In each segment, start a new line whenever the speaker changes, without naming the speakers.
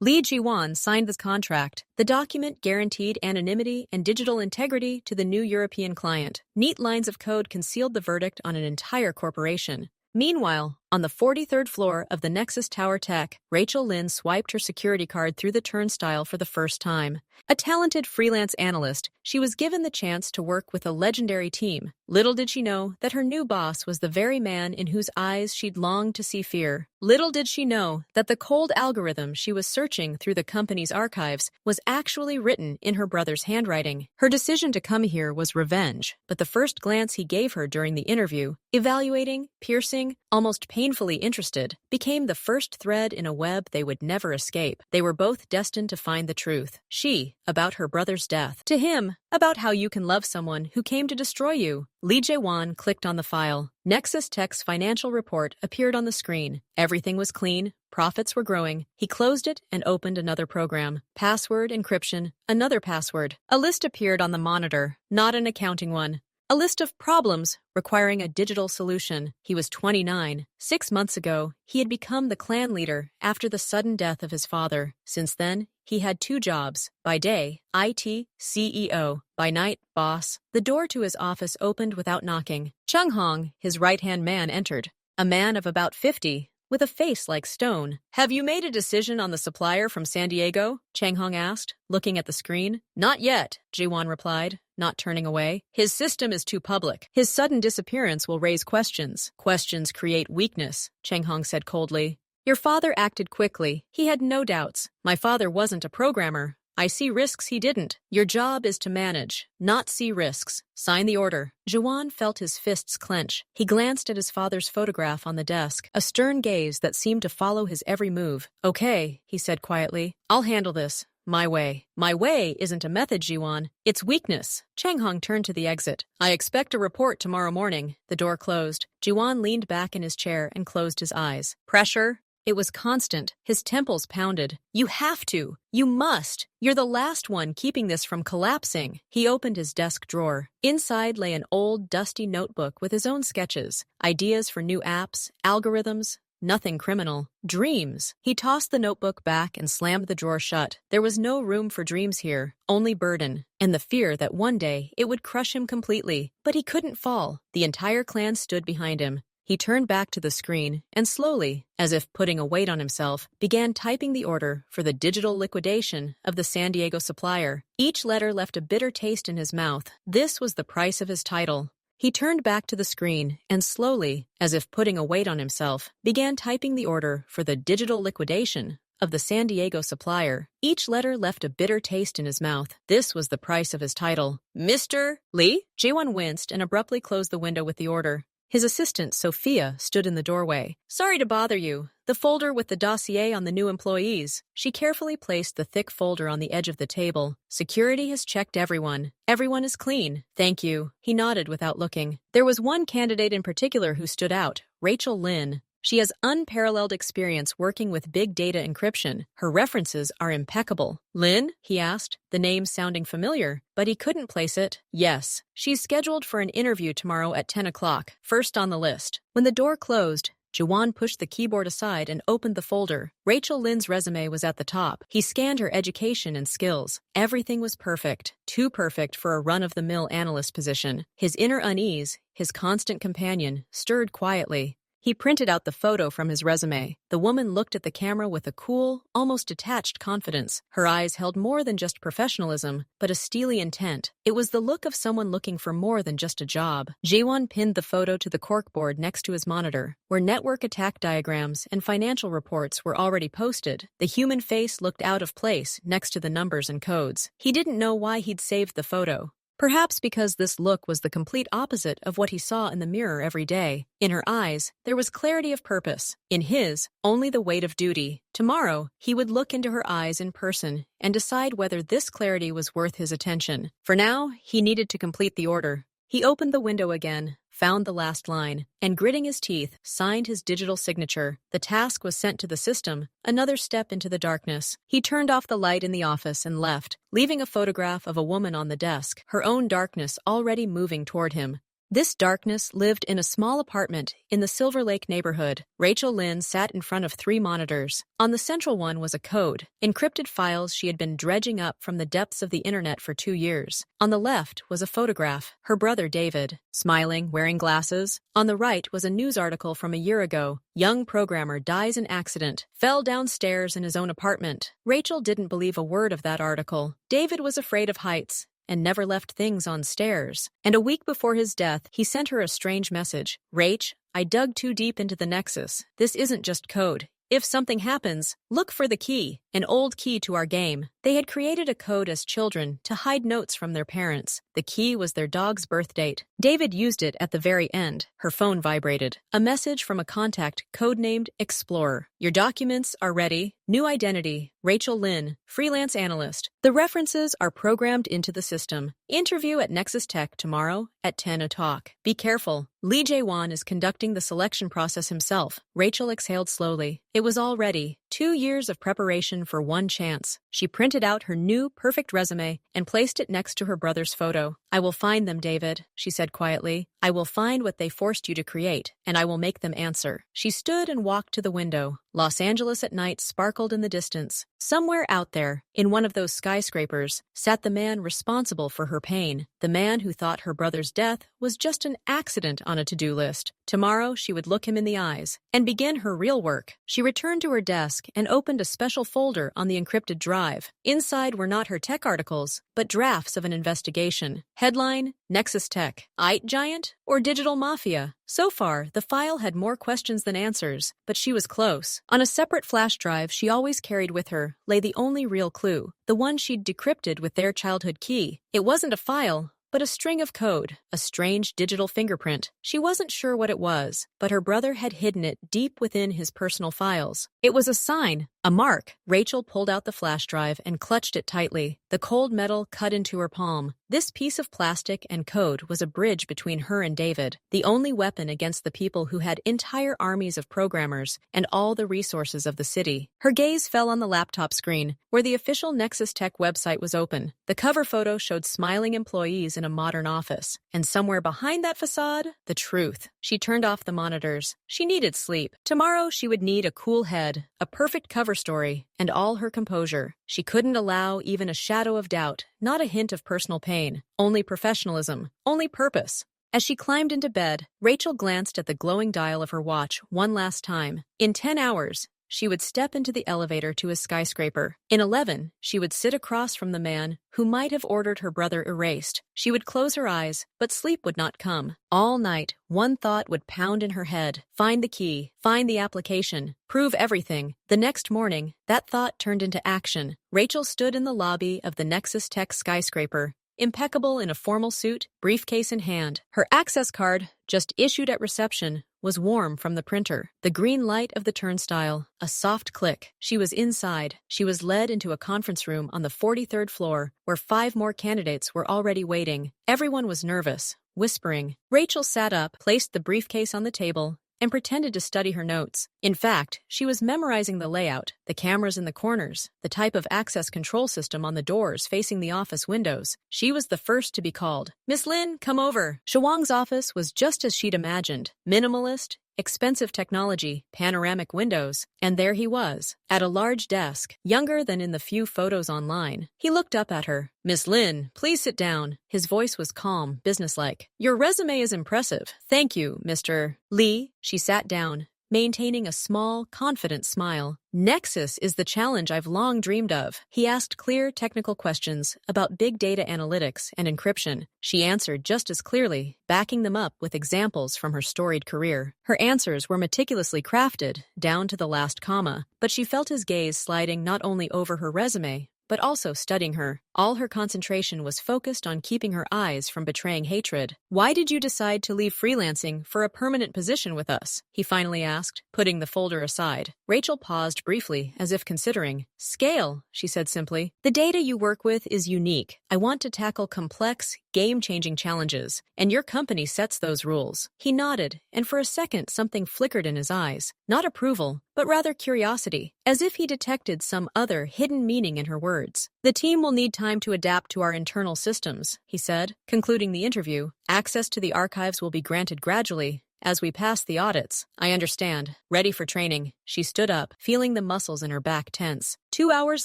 Li Jiwan signed this contract. The document guaranteed anonymity and digital integrity to the new European client. Neat lines of code concealed the verdict on an entire corporation. Meanwhile, on the 43rd floor of the Nexus Tower Tech, Rachel Lynn swiped her security card through the turnstile for the first time. A talented freelance analyst, she was given the chance to work with a legendary team. Little did she know that her new boss was the very man in whose eyes she'd longed to see fear. Little did she know that the cold algorithm she was searching through the company's archives was actually written in her brother's handwriting. Her decision to come here was revenge, but the first glance he gave her during the interview, evaluating, piercing, almost painfully interested, became the first thread in a web they would never escape. They were both destined to find the truth. She, about her brother's death. To him, about how you can love someone who came to destroy you. Li Jae-won clicked on the file. Nexus Tech's financial report appeared on the screen. Everything was clean. Profits were growing. He closed it and opened another program. Password encryption. Another password. A list appeared on the monitor, not an accounting one. A list of problems requiring a digital solution. He was 29. 6 months ago, he had become the clan leader after the sudden death of his father. Since then, he had 2 jobs. By day, IT, CEO. By night, boss. The door to his office opened without knocking. Chung Hong, his right-hand man, entered. A man of about 50, with a face like stone. "Have you made a decision on the supplier from San Diego?" Chang Hong asked, looking at the screen. "Not yet," Ji-won replied, not turning away. "His system is too public. His sudden disappearance will raise questions. Questions create weakness," Chang Hong said coldly. "Your father acted quickly. He had no doubts. My father wasn't a programmer. I see risks he didn't. Your job is to manage, not see risks. Sign the order." Ji-won felt his fists clench. He glanced at his father's photograph on the desk, a stern gaze that seemed to follow his every move. "Okay," he said quietly. "I'll handle this. My way." "My way isn't a method, Ji-won. It's weakness." Chang Hong turned to the exit. "I expect a report tomorrow morning." The door closed. Ji-won leaned back in his chair and closed his eyes. Pressure? It was constant. His temples pounded. "You have to. You must. You're the last one keeping this from collapsing." He opened his desk drawer. Inside lay an old, dusty notebook with his own sketches, ideas for new apps, algorithms. Nothing criminal. Dreams. He tossed the notebook back and slammed the drawer shut. There was no room for dreams here, only burden, and the fear that one day it would crush him completely. But he couldn't fall. The entire clan stood behind him. He turned back to the screen and slowly, as if putting a weight on himself, began typing the order for the digital liquidation of the San Diego supplier. Each letter left a bitter taste in his mouth. This was the price of his title. He turned back to the screen and slowly, as if putting a weight on himself, began typing the order for the digital liquidation of the San Diego supplier. Each letter left a bitter taste in his mouth. This was the price of his title. "Mr. Lee?" Jae-won winced and abruptly closed the window with the order. His assistant, Sophia, stood in the doorway. "Sorry to bother you. The folder with the dossier on the new employees." She carefully placed the thick folder on the edge of the table. "Security has checked everyone. Everyone is clean." "Thank you." He nodded without looking. There was one candidate in particular who stood out, Rachel Lynn. She has unparalleled experience working with big data encryption. Her references are impeccable. "Lynn?" he asked, the name sounding familiar, but he couldn't place it. "Yes. She's scheduled for an interview tomorrow at 10 o'clock, first on the list." When the door closed, Ji-won pushed the keyboard aside and opened the folder. Rachel Lynn's resume was at the top. He scanned her education and skills. Everything was perfect. Too perfect for a run-of-the-mill analyst position. His inner unease, his constant companion, stirred quietly. He printed out the photo from his resume. The woman looked at the camera with a cool, almost detached confidence. Her eyes held more than just professionalism, but a steely intent. It was the look of someone looking for more than just a job. Jae-won pinned the photo to the corkboard next to his monitor, where network attack diagrams and financial reports were already posted. The human face looked out of place next to the numbers and codes. He didn't know why he'd saved the photo. Perhaps because this look was the complete opposite of what he saw in the mirror every day. In her eyes, there was clarity of purpose. In his, only the weight of duty. Tomorrow, he would look into her eyes in person and decide whether this clarity was worth his attention. For now, he needed to complete the order. He opened the window again, found the last line, and gritting his teeth, signed his digital signature. The task was sent to the system, another step into the darkness. He turned off the light in the office and left, leaving a photograph of a woman on the desk, her own darkness already moving toward him. This darkness lived in a small apartment in the Silver Lake neighborhood. Rachel Lynn sat in front of 3 monitors. On the central one was a code, encrypted files she had been dredging up from the depths of the internet for 2 years. On the left was a photograph, her brother David, smiling, wearing glasses. On the right was a news article from a year ago. Young programmer dies in accident, fell downstairs in his own apartment. Rachel didn't believe a word of that article. David was afraid of heights and never left things on stairs. And a week before his death, he sent her a strange message. Rach, I dug too deep into the Nexus. This isn't just code. If something happens, look for the key, an old key to our game. They had created a code as children to hide notes from their parents. The key was their dog's birth date. David used it at the very end. Her phone vibrated. A message from a contact codenamed Explorer. Your documents are ready. New identity, Rachel Lynn, freelance analyst. The references are programmed into the system. Interview at Nexus Tech tomorrow at 10 o'clock. Be careful. Lee Jae-won is conducting the selection process himself. Rachel exhaled slowly. It was all ready. 2 years of preparation for one chance. She printed out her new, perfect resume and placed it next to her brother's photo. I will find them, David, she said quietly. I will find what they forced you to create, and I will make them answer. She stood and walked to the window. Los Angeles at night sparkled in the distance. Somewhere out there, in one of those skyscrapers, sat the man responsible for her pain, the man who thought her brother's death was just an accident on a to-do list. Tomorrow, she would look him in the eyes and begin her real work. She returned to her desk and opened a special folder on the encrypted drive. Inside were not her tech articles, but drafts of an investigation. Headline, Nexus Tech, IT Giant or Digital Mafia? So far, the file had more questions than answers, but she was close. On a separate flash drive she always carried with her lay the only real clue, the one she'd decrypted with their childhood key. It wasn't a file, but a string of code, a strange digital fingerprint. She wasn't sure what it was, but her brother had hidden it deep within his personal files. It was a sign, a mark. Rachel pulled out the flash drive and clutched it tightly. The cold metal cut into her palm. This piece of plastic and code was a bridge between her and David, the only weapon against the people who had entire armies of programmers and all the resources of the city. Her gaze fell on the laptop screen, where the official Nexus Tech website was open. The cover photo showed smiling employees in a modern office, and somewhere behind that facade, the truth. She turned off the monitors. She needed sleep. Tomorrow she would need a cool head, a perfect cover story, and all her composure. She couldn't allow even a shadow of doubt, not a hint of personal pain. Only professionalism, only purpose. As she climbed into bed, Rachel glanced at the glowing dial of her watch one last time. In 10 hours, she would step into the elevator to his skyscraper. In 11, she would sit across from the man who might have ordered her brother erased. She would close her eyes, but sleep would not come. All night, one thought would pound in her head. Find the key, find the application, prove everything. The next morning, that thought turned into action. Rachel stood in the lobby of the Nexus Tech skyscraper, impeccable in a formal suit, briefcase in hand. Her access card, just issued at reception, was warm from the printer. The green light of the turnstile, a soft click. She was inside. She was led into a conference room on the 43rd floor, where 5 more candidates were already waiting. Everyone was nervous, whispering. Rachel sat up, placed the briefcase on the table, and pretended to study her notes. In fact, she was memorizing the layout, the cameras in the corners, the type of access control system on the doors facing the office windows. She was the first to be called. Miss Lin, come over. Shawang's office was just as she'd imagined. Minimalist, expensive technology, panoramic windows, and there he was, at a large desk, younger than in the few photos online. He looked up at her. Miss Lin, please sit down. His voice was calm, businesslike. Your resume is impressive. Thank you, Mr. Lee. She sat down, maintaining a small, confident smile. Nexus is the challenge I've long dreamed of. He asked clear, technical questions about big data analytics and encryption. She answered just as clearly, backing them up with examples from her storied career. Her answers were meticulously crafted, down to the last comma, but she felt his gaze sliding not only over her resume, but also studying her. All her concentration was focused on keeping her eyes from betraying hatred. Why did you decide to leave freelancing for a permanent position with us? He finally asked, putting the folder aside. Rachel paused briefly, as if considering. Scale, she said simply. The data you work with is unique. I want to tackle complex, game-changing challenges, and your company sets those rules. He nodded, and for a second something flickered in his eyes. Not approval, but rather curiosity, as if he detected some other hidden meaning in her words. words. The team will need time to adapt to our internal systems, he said, concluding the interview. Access to the archives will be granted gradually as we pass the audits. I understand. Ready for training. She stood up, feeling the muscles in her back tense. 2 hours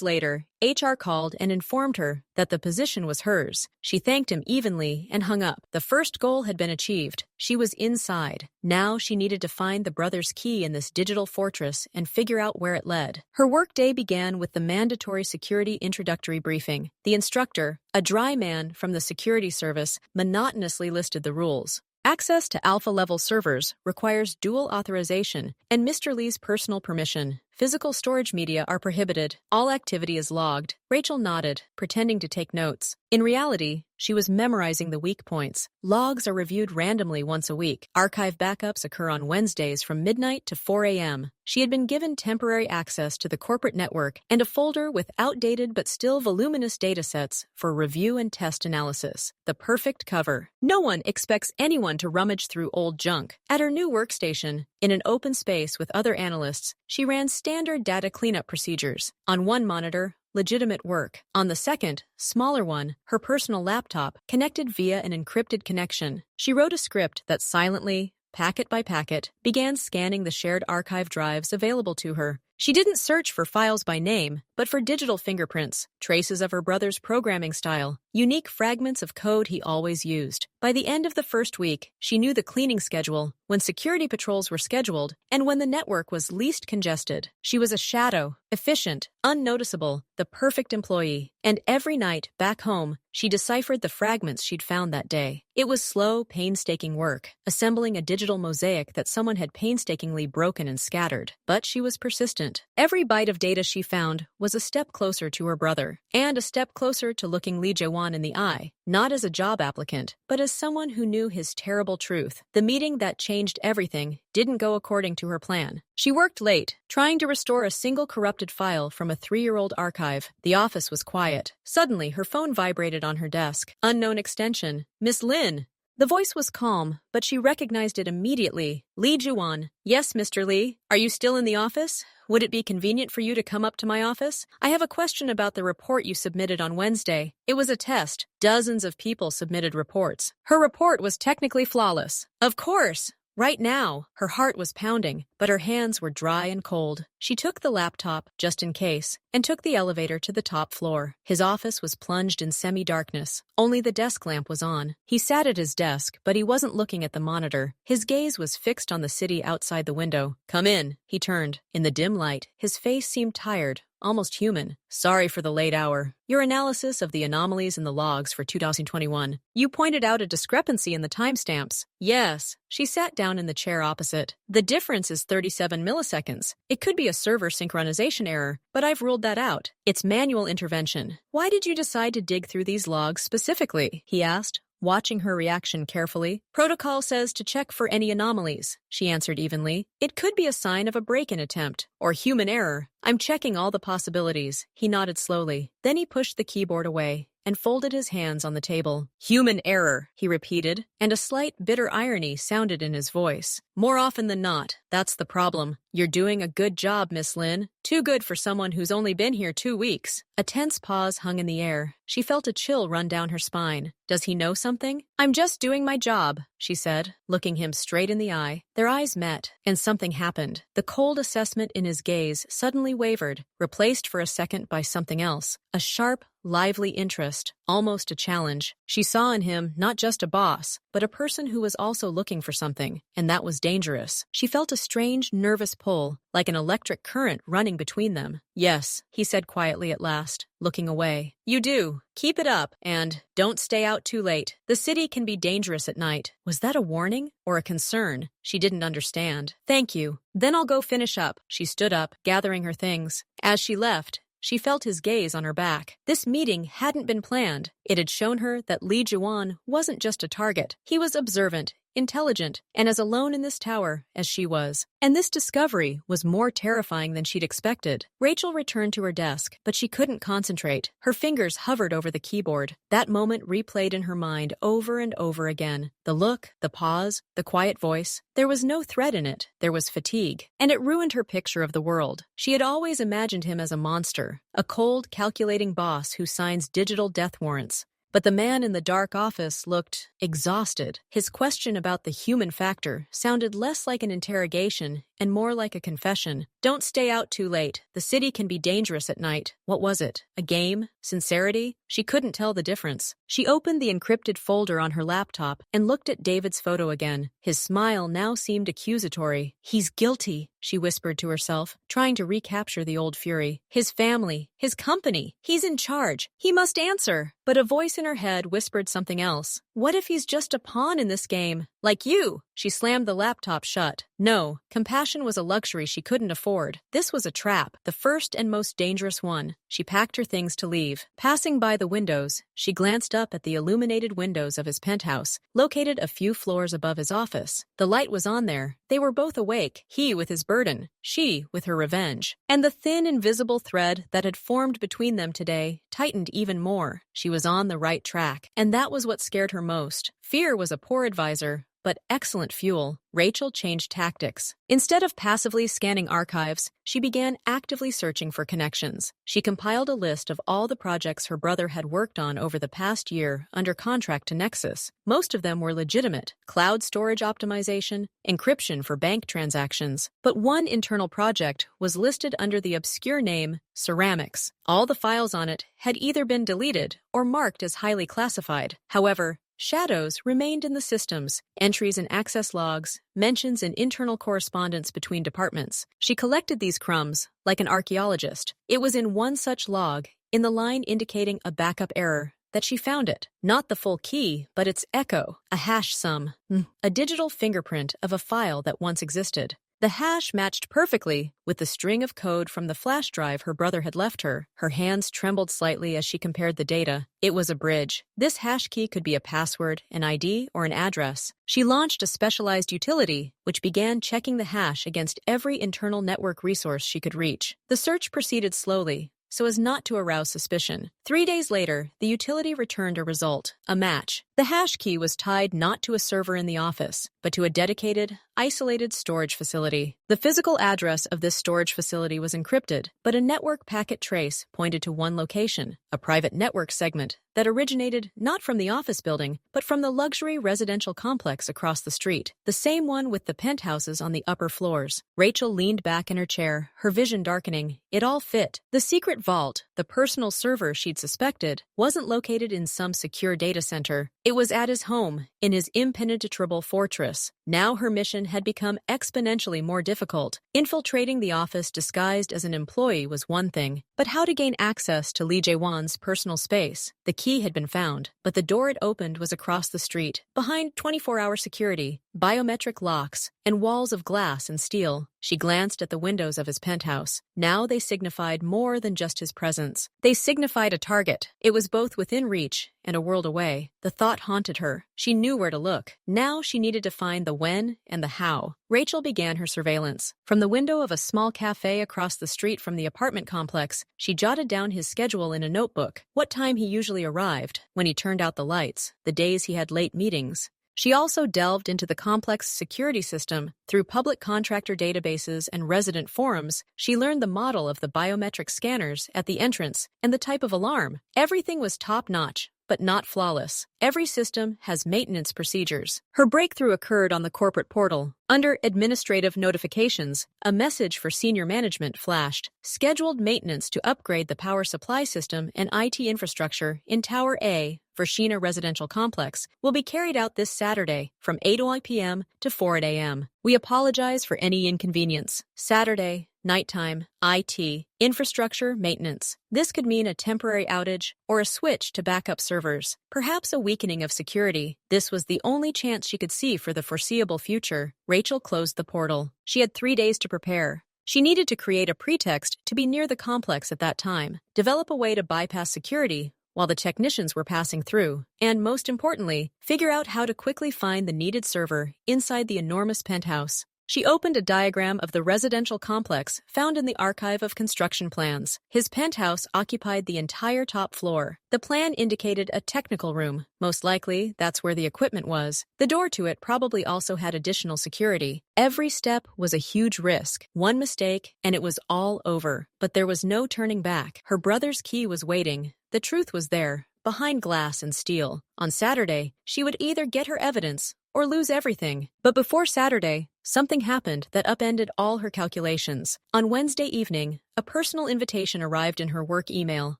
later, HR called and informed her that the position was hers. She thanked him evenly and hung up. The first goal had been achieved. She was inside. Now she needed to find the brother's key in this digital fortress and figure out where it led. Her workday began with the mandatory security introductory briefing. The instructor, a dry man from the security service, monotonously listed the rules. Access to alpha-level servers requires dual authorization and Mr. Lee's personal permission. Physical storage media are prohibited. All activity is logged. Rachel nodded, pretending to take notes. In reality, she was memorizing the weak points. Logs are reviewed randomly once a week. Archive backups occur on Wednesdays from midnight to 4 a.m. She had been given temporary access to the corporate network and a folder with outdated but still voluminous datasets for review and test analysis. The perfect cover. No one expects anyone to rummage through old junk. At her new workstation, in an open space with other analysts, she ran standard data cleanup procedures. On one monitor, legitimate work. On the second, smaller one, her personal laptop, connected via an encrypted connection. She wrote a script that silently, packet by packet, began scanning the shared archive drives available to her. She didn't search for files by name, but for digital fingerprints, traces of her brother's programming style, unique fragments of code he always used. By the end of the first week, she knew the cleaning schedule, when security patrols were scheduled, and when the network was least congested. She was a shadow, efficient, unnoticeable, the perfect employee. And every night, back home, she deciphered the fragments she'd found that day. It was slow, painstaking work, assembling a digital mosaic that someone had painstakingly broken and scattered. But she was persistent. Every byte of data she found was a step closer to her brother, and a step closer to looking Lee Jae-won in the eye, not as a job applicant, but as someone who knew his terrible truth. The meeting that changed everything didn't go according to her plan. She worked late, trying to restore a single corrupted file from a 3-year-old archive. The office was quiet. Suddenly, her phone vibrated on her desk. Unknown extension. Miss Lin. The voice was calm, but she recognized it immediately. Lee Jae-won. Yes, Mr. Lee. Are you still in the office? Would it be convenient for you to come up to my office? I have a question about the report you submitted on Wednesday. It was a test. Dozens of people submitted reports. Her report was technically flawless. Of course. Right now, her heart was pounding, but her hands were dry and cold. She took the laptop, just in case, and took the elevator to the top floor. His office was plunged in semi-darkness. Only the desk lamp was on. He sat at his desk, but he wasn't looking at the monitor. His gaze was fixed on the city outside the window. Come in. He turned. In the dim light, his face seemed tired, almost human. Sorry for the late hour. Your analysis of the anomalies in the logs for 2021. You pointed out a discrepancy in the timestamps. Yes. She sat down in the chair opposite. The difference is 37 milliseconds. It could be a server synchronization error, but I've ruled that out. It's manual intervention. Why did you decide to dig through these logs specifically? He asked, watching her reaction carefully. Protocol says to check for any anomalies, she answered evenly. It could be a sign of a break-in attempt, or human error. I'm checking all the possibilities. He nodded slowly. Then he pushed the keyboard away and folded his hands on the table. Human error, he repeated, and a slight bitter irony sounded in his voice. More often than not, that's the problem. You're doing a good job, Miss Lin. Too good for someone who's only been here 2 weeks. A tense pause hung in the air. She felt a chill run down her spine. Does he know something? I'm just doing my job, she said, looking him straight in the eye. Their eyes met, and something happened. The cold assessment in his gaze suddenly wavered, replaced for a second by something else. A sharp, lively interest, almost a challenge. She saw in him not just a boss, but a person who was also looking for something, and that was dangerous. She felt a strange, nervous pull, like an electric current running between them. Yes, he said quietly at last, looking away. You do. Keep it up, and don't stay out too late. The city can be dangerous at night. Was that a warning or a concern? She didn't understand. Thank you. Then I'll go finish up. She stood up, gathering her things. As she left, she felt his gaze on her back. This meeting hadn't been planned. It had shown her that Lee Jae-won wasn't just a target. He was observant, intelligent, and as alone in this tower as she was. And this discovery was more terrifying than she'd expected. Rachel returned to her desk, but she couldn't concentrate. Her fingers hovered over the keyboard. That moment replayed in her mind over and over again. The look, the pause, the quiet voice. There was no threat in it. There was fatigue. And it ruined her picture of the world. She had always imagined him as a monster, a cold, calculating boss who signs digital death warrants. But the man in the dark office looked exhausted. His question about the human factor sounded less like an interrogation and more like a confession. Don't stay out too late. The city can be dangerous at night. What was it? A game? Sincerity? She couldn't tell the difference. She opened the encrypted folder on her laptop and looked at David's photo again. His smile now seemed accusatory. He's guilty, she whispered to herself, trying to recapture the old fury. His family, his company. He's in charge. He must answer. But a voice in her head whispered something else. What if he's just a pawn in this game? Like you? She slammed the laptop shut. No, compassion was a luxury she couldn't afford. This was a trap, the first and most dangerous one. She packed her things to leave. Passing by the windows, she glanced up at the illuminated windows of his penthouse, located a few floors above his office. The light was on there. They were both awake, he with his burden, she with her revenge. And the thin, invisible thread that had formed between them today tightened even more. She was on the right track, and that was what scared her most. Fear was a poor advisor, but excellent fuel. Rachel changed tactics. Instead of passively scanning archives, she began actively searching for connections. She compiled a list of all the projects her brother had worked on over the past year under contract to Nexus. Most of them were legitimate: cloud storage optimization, encryption for bank transactions. But one internal project was listed under the obscure name Ceramics. All the files on it had either been deleted or marked as highly classified. However, shadows remained in the systems, entries in access logs, mentions in internal correspondence between departments. She collected these crumbs like an archaeologist. It was in one such log, in the line indicating a backup error, that she found it. Not the full key, but its echo, a hash sum, a digital fingerprint of a file that once existed. The hash matched perfectly with the string of code from the flash drive her brother had left her. Her hands trembled slightly as she compared the data. It was a bridge. This hash key could be a password, an ID, or an address. She launched a specialized utility, which began checking the hash against every internal network resource she could reach. The search proceeded slowly, so as not to arouse suspicion. 3 days later, the utility returned a result, a match. The hash key was tied not to a server in the office, but to a dedicated, isolated storage facility. The physical address of this storage facility was encrypted, but a network packet trace pointed to one location, a private network segment that originated not from the office building, but from the luxury residential complex across the street, the same one with the penthouses on the upper floors. Rachel leaned back in her chair, her vision darkening. It all fit. The secret vault, the personal server she'd suspected, wasn't located in some secure data center. It was at his home, in his impenetrable fortress. Now her mission had become exponentially more difficult. Infiltrating the office disguised as an employee was one thing, but how to gain access to Lee Jae-won's personal space? The key had been found, but the door it opened was across the street, behind 24-hour security, biometric locks, and walls of glass and steel. She glanced at the windows of his penthouse. Now they signified more than just his presence. They signified a target. It was both within reach and a world away. The thought haunted her. She knew where to look. Now she needed to find the when and the how. Rachel began her surveillance. From the window of a small cafe across the street from the apartment complex, she jotted down his schedule in a notebook, what time he usually arrived, when he turned out the lights, the days he had late meetings. She also delved into the complex security system. Through public contractor databases and resident forums, she learned the model of the biometric scanners at the entrance and the type of alarm. Everything was top-notch, but not flawless. Every system has maintenance procedures. Her breakthrough occurred on the corporate portal. Under administrative notifications, a message for senior management flashed. Scheduled maintenance to upgrade the power supply system and IT infrastructure in Tower A for Sheena Residential Complex will be carried out this Saturday from 8 p.m. to 4 a.m. We apologize for any inconvenience. Saturday, nighttime, IT, infrastructure maintenance. This could mean a temporary outage or a switch to backup servers, perhaps a weakening of security. This was the only chance she could see for the foreseeable future. Rachel closed the portal. She had 3 days to prepare. She needed to create a pretext to be near the complex at that time, develop a way to bypass security while the technicians were passing through, and most importantly, figure out how to quickly find the needed server inside the enormous penthouse. She opened a diagram of the residential complex found in the archive of construction plans. His penthouse occupied the entire top floor. The plan indicated a technical room. Most likely, that's where the equipment was. The door to it probably also had additional security. Every step was a huge risk. One mistake, and it was all over. But there was no turning back. Her brother's key was waiting. The truth was there, behind glass and steel. On Saturday, she would either get her evidence or lose everything. But before Saturday, something happened that upended all her calculations. On Wednesday evening, a personal invitation arrived in her work email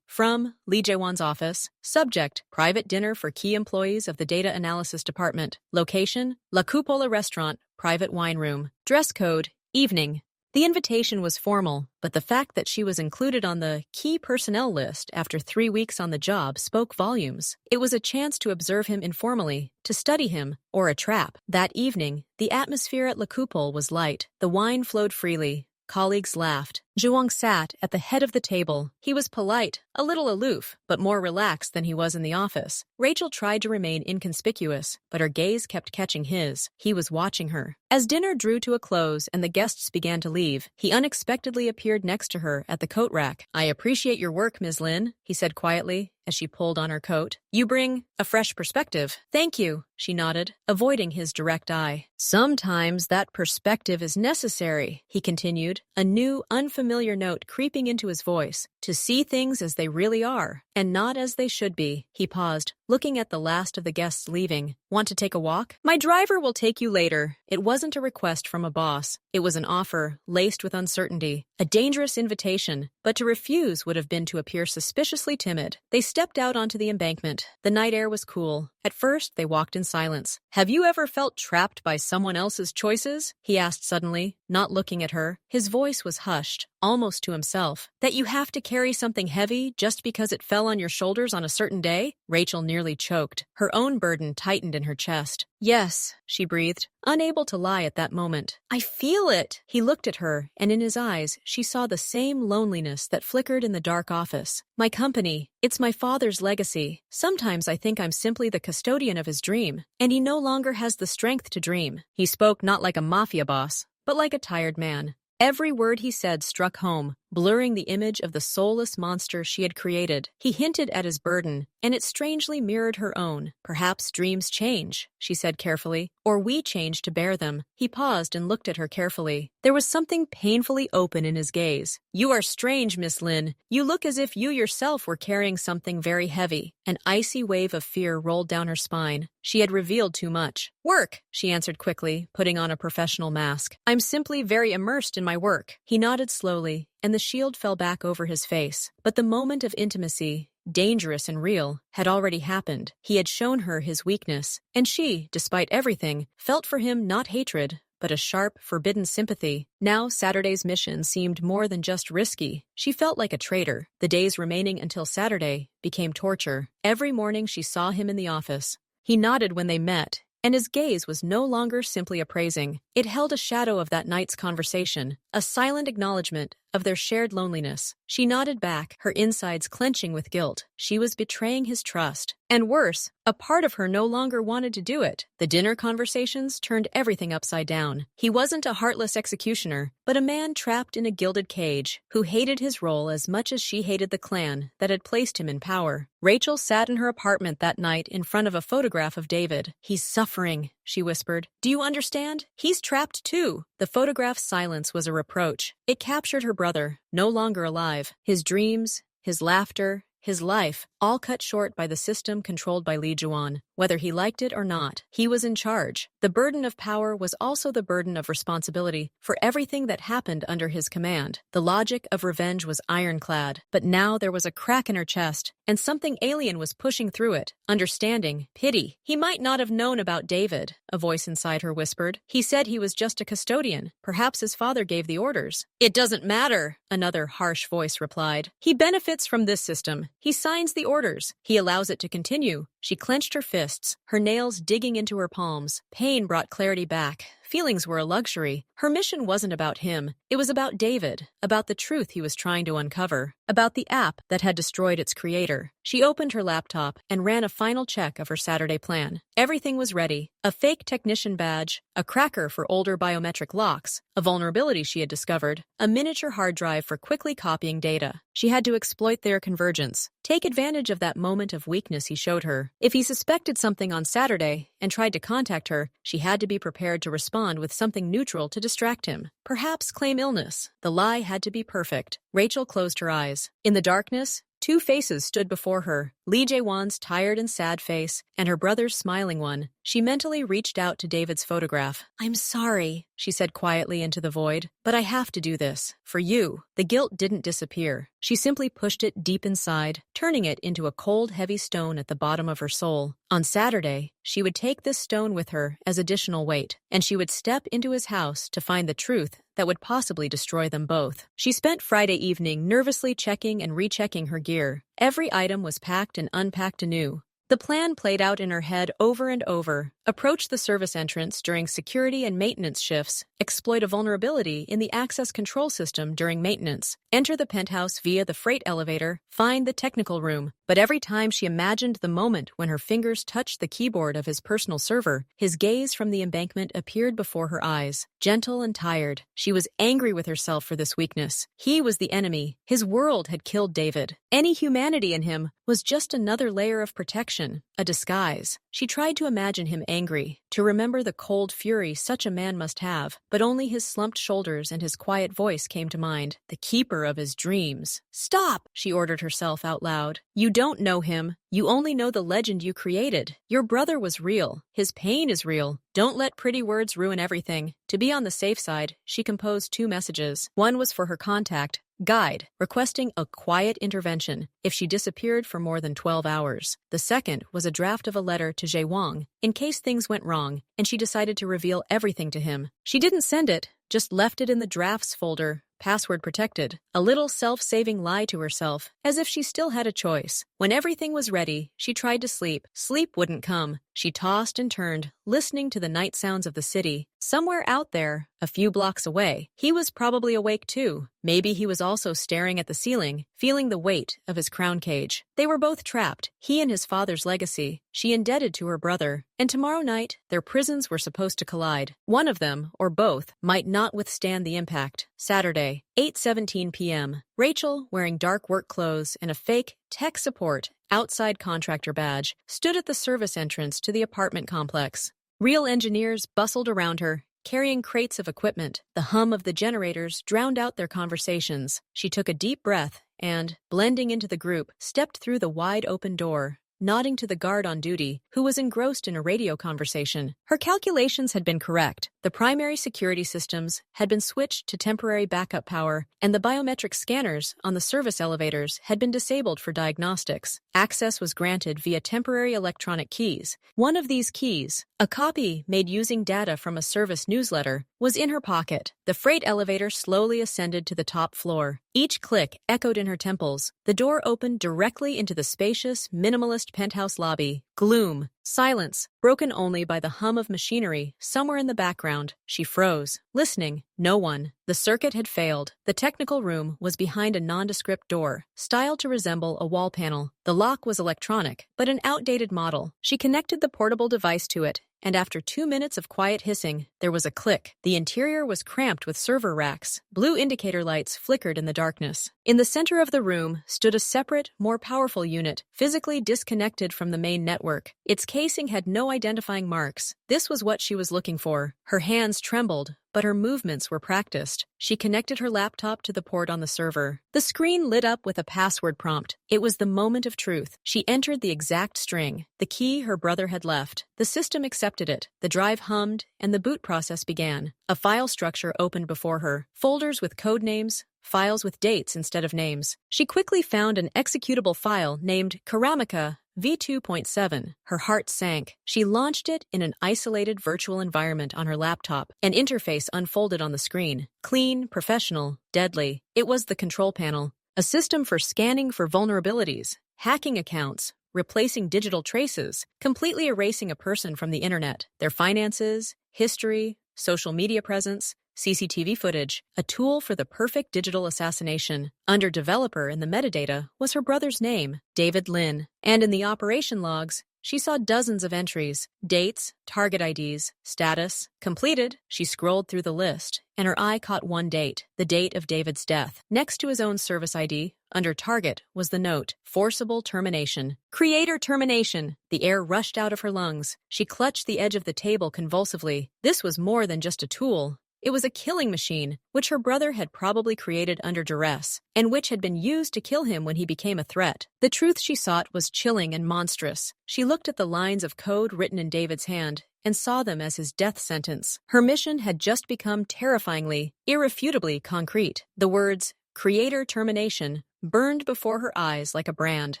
from Lee Jae-won's office. Subject: private dinner for key employees of the data analysis department. Location: La Cupola Restaurant, private wine room. Dress code: evening. The invitation was formal, but the fact that she was included on the key personnel list after 3 weeks on the job spoke volumes. It was a chance to observe him informally, to study him, or a trap. That evening, the atmosphere at La Coupole was light. The wine flowed freely. Colleagues laughed. Zhuang sat at the head of the table. He was polite, a little aloof, but more relaxed than he was in the office. Rachel tried to remain inconspicuous, but her gaze kept catching his. He was watching her. As dinner drew to a close and the guests began to leave, he unexpectedly appeared next to her at the coat rack. "I appreciate your work, Ms. Lin," he said quietly as she pulled on her coat. "You bring a fresh perspective." "Thank you," she nodded, avoiding his direct eye. "Sometimes that perspective is necessary," he continued, a new, unfamiliar note creeping into his voice. "To see things as they really are, and not as they should be." He paused, looking at the last of the guests leaving. "Want to take a walk?" "My driver will take you later." It wasn't a request from a boss. It was an offer, laced with uncertainty. A dangerous invitation, but to refuse would have been to appear suspiciously timid. They stepped out onto the embankment. The night air was cool. At first, they walked in silence. "Have you ever felt trapped by someone else's choices?" he asked suddenly, not looking at her. His voice was hushed, almost to himself. "That you have to carry something heavy just because it fell on your shoulders on a certain day?" Rachel nearly choked. Her own burden tightened in her chest. "Yes," she breathed, unable to lie at that moment. "I feel it." He looked at her, and in his eyes, she saw the same loneliness that flickered in the dark office. "My company. It's my father's legacy. Sometimes I think I'm simply the custodian of his dream, and he no longer has the strength to dream." He spoke not like a mafia boss, but like a tired man. Every word he said struck home, blurring the image of the soulless monster she had created. He hinted at his burden, and it strangely mirrored her own. "Perhaps dreams change," she said carefully, "or we change to bear them." He paused and looked at her carefully. There was something painfully open in his gaze. "You are strange, Miss Lin. You look as if you yourself were carrying something very heavy." An icy wave of fear rolled down her spine. She had revealed too much. "Work," she answered quickly, putting on a professional mask. "I'm simply very immersed in my work." He nodded slowly, and the shield fell back over his face. But the moment of intimacy, dangerous and real, had already happened. He had shown her his weakness, and she, despite everything, felt for him not hatred, but a sharp, forbidden sympathy. Now Saturday's mission seemed more than just risky. She felt like a traitor. The days remaining until Saturday became torture. Every morning she saw him in the office. He nodded when they met, and his gaze was no longer simply appraising. It held a shadow of that night's conversation, a silent acknowledgement of their shared loneliness. She nodded back, her insides clenching with guilt. She was betraying his trust. And worse, a part of her no longer wanted to do it. The dinner conversations turned everything upside down. He wasn't a heartless executioner, but a man trapped in a gilded cage, who hated his role as much as she hated the clan that had placed him in power. Rachel sat in her apartment that night in front of a photograph of David. "He's suffering," she whispered. "Do you understand? He's trapped too." The photograph's silence was a reproach. It captured her brother, no longer alive. His dreams, his laughter, his life, all cut short by the system controlled by Lee Jae-won. Whether he liked it or not, he was in charge. The burden of power was also the burden of responsibility for everything that happened under his command. The logic of revenge was ironclad, but now there was a crack in her chest, and something alien was pushing through it. Understanding, pity. "He might not have known about David," a voice inside her whispered. "He said he was just a custodian. Perhaps his father gave the orders." "It doesn't matter," another harsh voice replied. "He benefits from this system. He signs the orders. He allows it to continue." She clenched her fists, her nails digging into her palms. Pain brought clarity back. Feelings were a luxury. Her mission wasn't about him. It was about David, about the truth he was trying to uncover, about the app that had destroyed its creator. She opened her laptop and ran a final check of her Saturday plan. Everything was ready. A fake technician badge, a cracker for older biometric locks, a vulnerability she had discovered, a miniature hard drive for quickly copying data. She had to exploit their convergence, take advantage of that moment of weakness he showed her. If he suspected something on Saturday and tried to contact her, she had to be prepared to respond with something neutral to distract him. Perhaps claim illness. The lie had to be perfect. Rachel closed her eyes. In the darkness, two faces stood before her, Lee Jae-won's tired and sad face, and her brother's smiling one. She mentally reached out to David's photograph. "I'm sorry," she said quietly into the void, "but I have to do this. For you." The guilt didn't disappear. She simply pushed it deep inside, turning it into a cold, heavy stone at the bottom of her soul. On Saturday, she would take this stone with her as additional weight, and she would step into his house to find the truth that would possibly destroy them both. She spent Friday evening nervously checking and rechecking her gear. Every item was packed and unpacked anew. The plan played out in her head over and over. Approach the service entrance during security and maintenance shifts. Exploit a vulnerability in the access control system during maintenance. Enter the penthouse via the freight elevator. Find the technical room. But every time she imagined the moment when her fingers touched the keyboard of his personal server, his gaze from the embankment appeared before her eyes, gentle and tired. She was angry with herself for this weakness. He was the enemy. His world had killed David. Any humanity in him was just another layer of protection, a disguise. She tried to imagine him angry, to remember the cold fury such a man must have, but only his slumped shoulders and his quiet voice came to mind, the keeper of his dreams. "Stop!" she ordered herself out loud. "You don't know him. You only know the legend you created. Your brother was real. His pain is real. Don't let pretty words ruin everything." To be on the safe side, she composed 2 messages. One was for her contact, Guide, requesting a quiet intervention if she disappeared for more than 12 hours. The second was a draft of a letter to Jae-wong in case things went wrong and she decided to reveal everything to him. She didn't send it, just left it in the drafts folder, password protected, a little self-saving lie to herself, as if she still had a choice. When everything was ready, she tried to sleep. Sleep wouldn't come. She tossed and turned, listening to the night sounds of the city. Somewhere out there, a few blocks away, he was probably awake too. Maybe he was also staring at the ceiling, feeling the weight of his crown cage. They were both trapped, he and his father's legacy, she indebted to her brother. And tomorrow night, their prisons were supposed to collide. One of them, or both, might not withstand the impact. Saturday, 8:17 p.m. Rachel, wearing dark work clothes and a fake tech support outside contractor badge, stood at the service entrance to the apartment complex. Real engineers bustled around her, carrying crates of equipment. The hum of the generators drowned out their conversations. She took a deep breath and, blending into the group, stepped through the wide-open door, nodding to the guard on duty, who was engrossed in a radio conversation. Her calculations had been correct. The primary security systems had been switched to temporary backup power, and the biometric scanners on the service elevators had been disabled for diagnostics. Access was granted via temporary electronic keys. One of these keys, a copy made using data from a service newsletter, was in her pocket. The freight elevator slowly ascended to the top floor. Each click echoed in her temples. The door opened directly into the spacious, minimalist penthouse lobby. Gloom, silence, broken only by the hum of machinery somewhere in the background. She froze, listening. No one. The circuit had failed. The technical room was behind a nondescript door, styled to resemble a wall panel. The lock was electronic, but an outdated model. She connected the portable device to it, and after 2 minutes of quiet hissing, there was a click. The interior was cramped with server racks. Blue indicator lights flickered in the darkness. In the center of the room stood a separate, more powerful unit, physically disconnected from the main network. Its casing had no identifying marks. This was what she was looking for. Her hands trembled, but her movements were practiced. She connected her laptop to the port on the server. The screen lit up with a password prompt. It was the moment of truth. She entered the exact string, the key her brother had left. The system accepted it. The drive hummed, and the boot process began. A file structure opened before her. Folders with code names, files with dates instead of names. She quickly found an executable file named Karamica V2.7. Her heart sank. She launched it in an isolated virtual environment on her laptop. An interface unfolded on the screen. Clean, professional, deadly. It was the control panel. A system for scanning for vulnerabilities, hacking accounts, replacing digital traces, completely erasing a person from the internet, their finances, history, social media presence, CCTV footage, a tool for the perfect digital assassination. Under developer in the metadata was her brother's name, David Lynn, and in the operation logs, she saw dozens of entries, dates, target IDs, status, completed. She scrolled through the list, and her eye caught one date, the date of David's death. Next to his own service ID, under target, was the note, forcible termination. Creator termination. The air rushed out of her lungs. She clutched the edge of the table convulsively. This was more than just a tool. It was a killing machine, which her brother had probably created under duress, and which had been used to kill him when he became a threat. The truth she sought was chilling and monstrous. She looked at the lines of code written in David's hand and saw them as his death sentence. Her mission had just become terrifyingly, irrefutably concrete. The words, creator termination, burned before her eyes like a brand.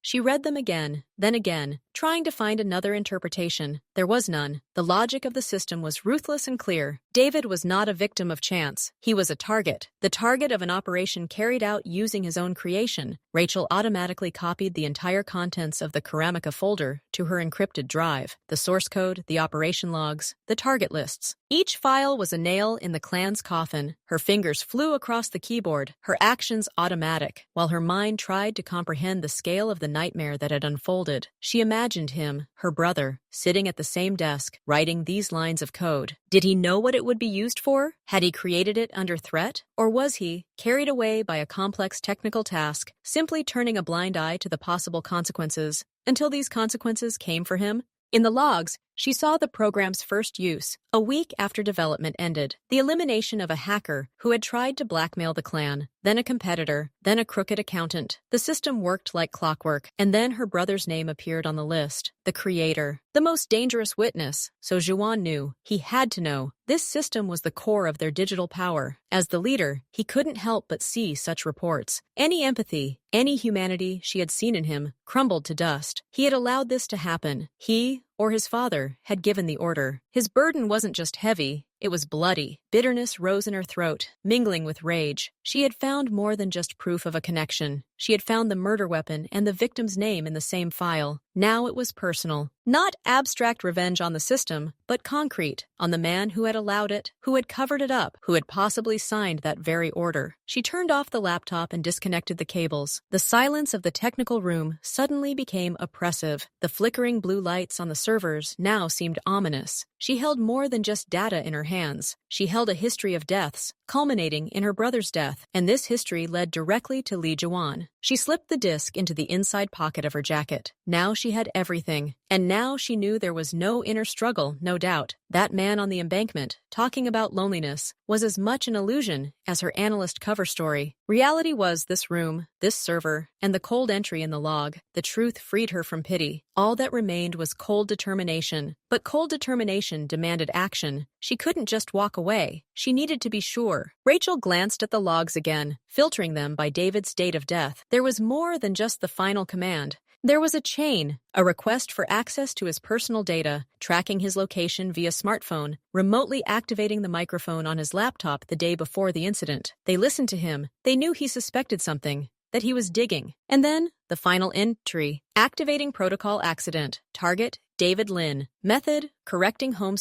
She read them again, then again, trying to find another interpretation. There was none. The logic of the system was ruthless and clear. David was not a victim of chance. He was a target. The target of an operation carried out using his own creation. Rachel automatically copied the entire contents of the Karamica folder to her encrypted drive. The source code, the operation logs, the target lists. Each file was a nail in the clan's coffin. Her fingers flew across the keyboard, her actions automatic, while her mind tried to comprehend the scale of the nightmare that had unfolded. She imagined him, her brother, sitting at the same desk, writing these lines of code. Did he know what it would be used for? Had he created it under threat? Or was he, carried away by a complex technical task, simply turning a blind eye to the possible consequences, until these consequences came for him? In the logs, she saw the program's first use, a week after development ended. The elimination of a hacker who had tried to blackmail the clan, then a competitor, then a crooked accountant. The system worked like clockwork, and then her brother's name appeared on the list. The creator. The most dangerous witness, so Juan knew. He had to know. This system was the core of their digital power. As the leader, he couldn't help but see such reports. Any empathy, any humanity she had seen in him, crumbled to dust. He had allowed this to happen. He, or his father, had given the order. His burden wasn't just heavy, it was bloody. Bitterness rose in her throat, mingling with rage. She had found more than just proof of a connection. She had found the murder weapon and the victim's name in the same file. Now it was personal. Not abstract revenge on the system, but concrete, on the man who had allowed it, who had covered it up, who had possibly signed that very order. She turned off the laptop and disconnected the cables. The silence of the technical room suddenly became oppressive. The flickering blue lights on the servers now seemed ominous. She held more than just data in her hands. She held a history of deaths, culminating in her brother's death, and this history led directly to Li Juan. She slipped the disk into the inside pocket of her jacket. Now she had everything, and now she knew there was no inner struggle, no doubt. That man on the embankment, talking about loneliness, was as much an illusion as her analyst cover story. Reality was this room, this server, and the cold entry in the log. The truth freed her from pity. All that remained was cold determination. But cold determination demanded action. She couldn't just walk away. She needed to be sure. Rachel glanced at the logs again, filtering them by David's date of death. There was more than just the final command. There was a chain, a request for access to his personal data, tracking his location via smartphone, remotely activating the microphone on his laptop the day before the incident. They listened to him. They knew he suspected something, that he was digging. And then, the final entry, activating protocol accident, target, David Lynn, method, correcting home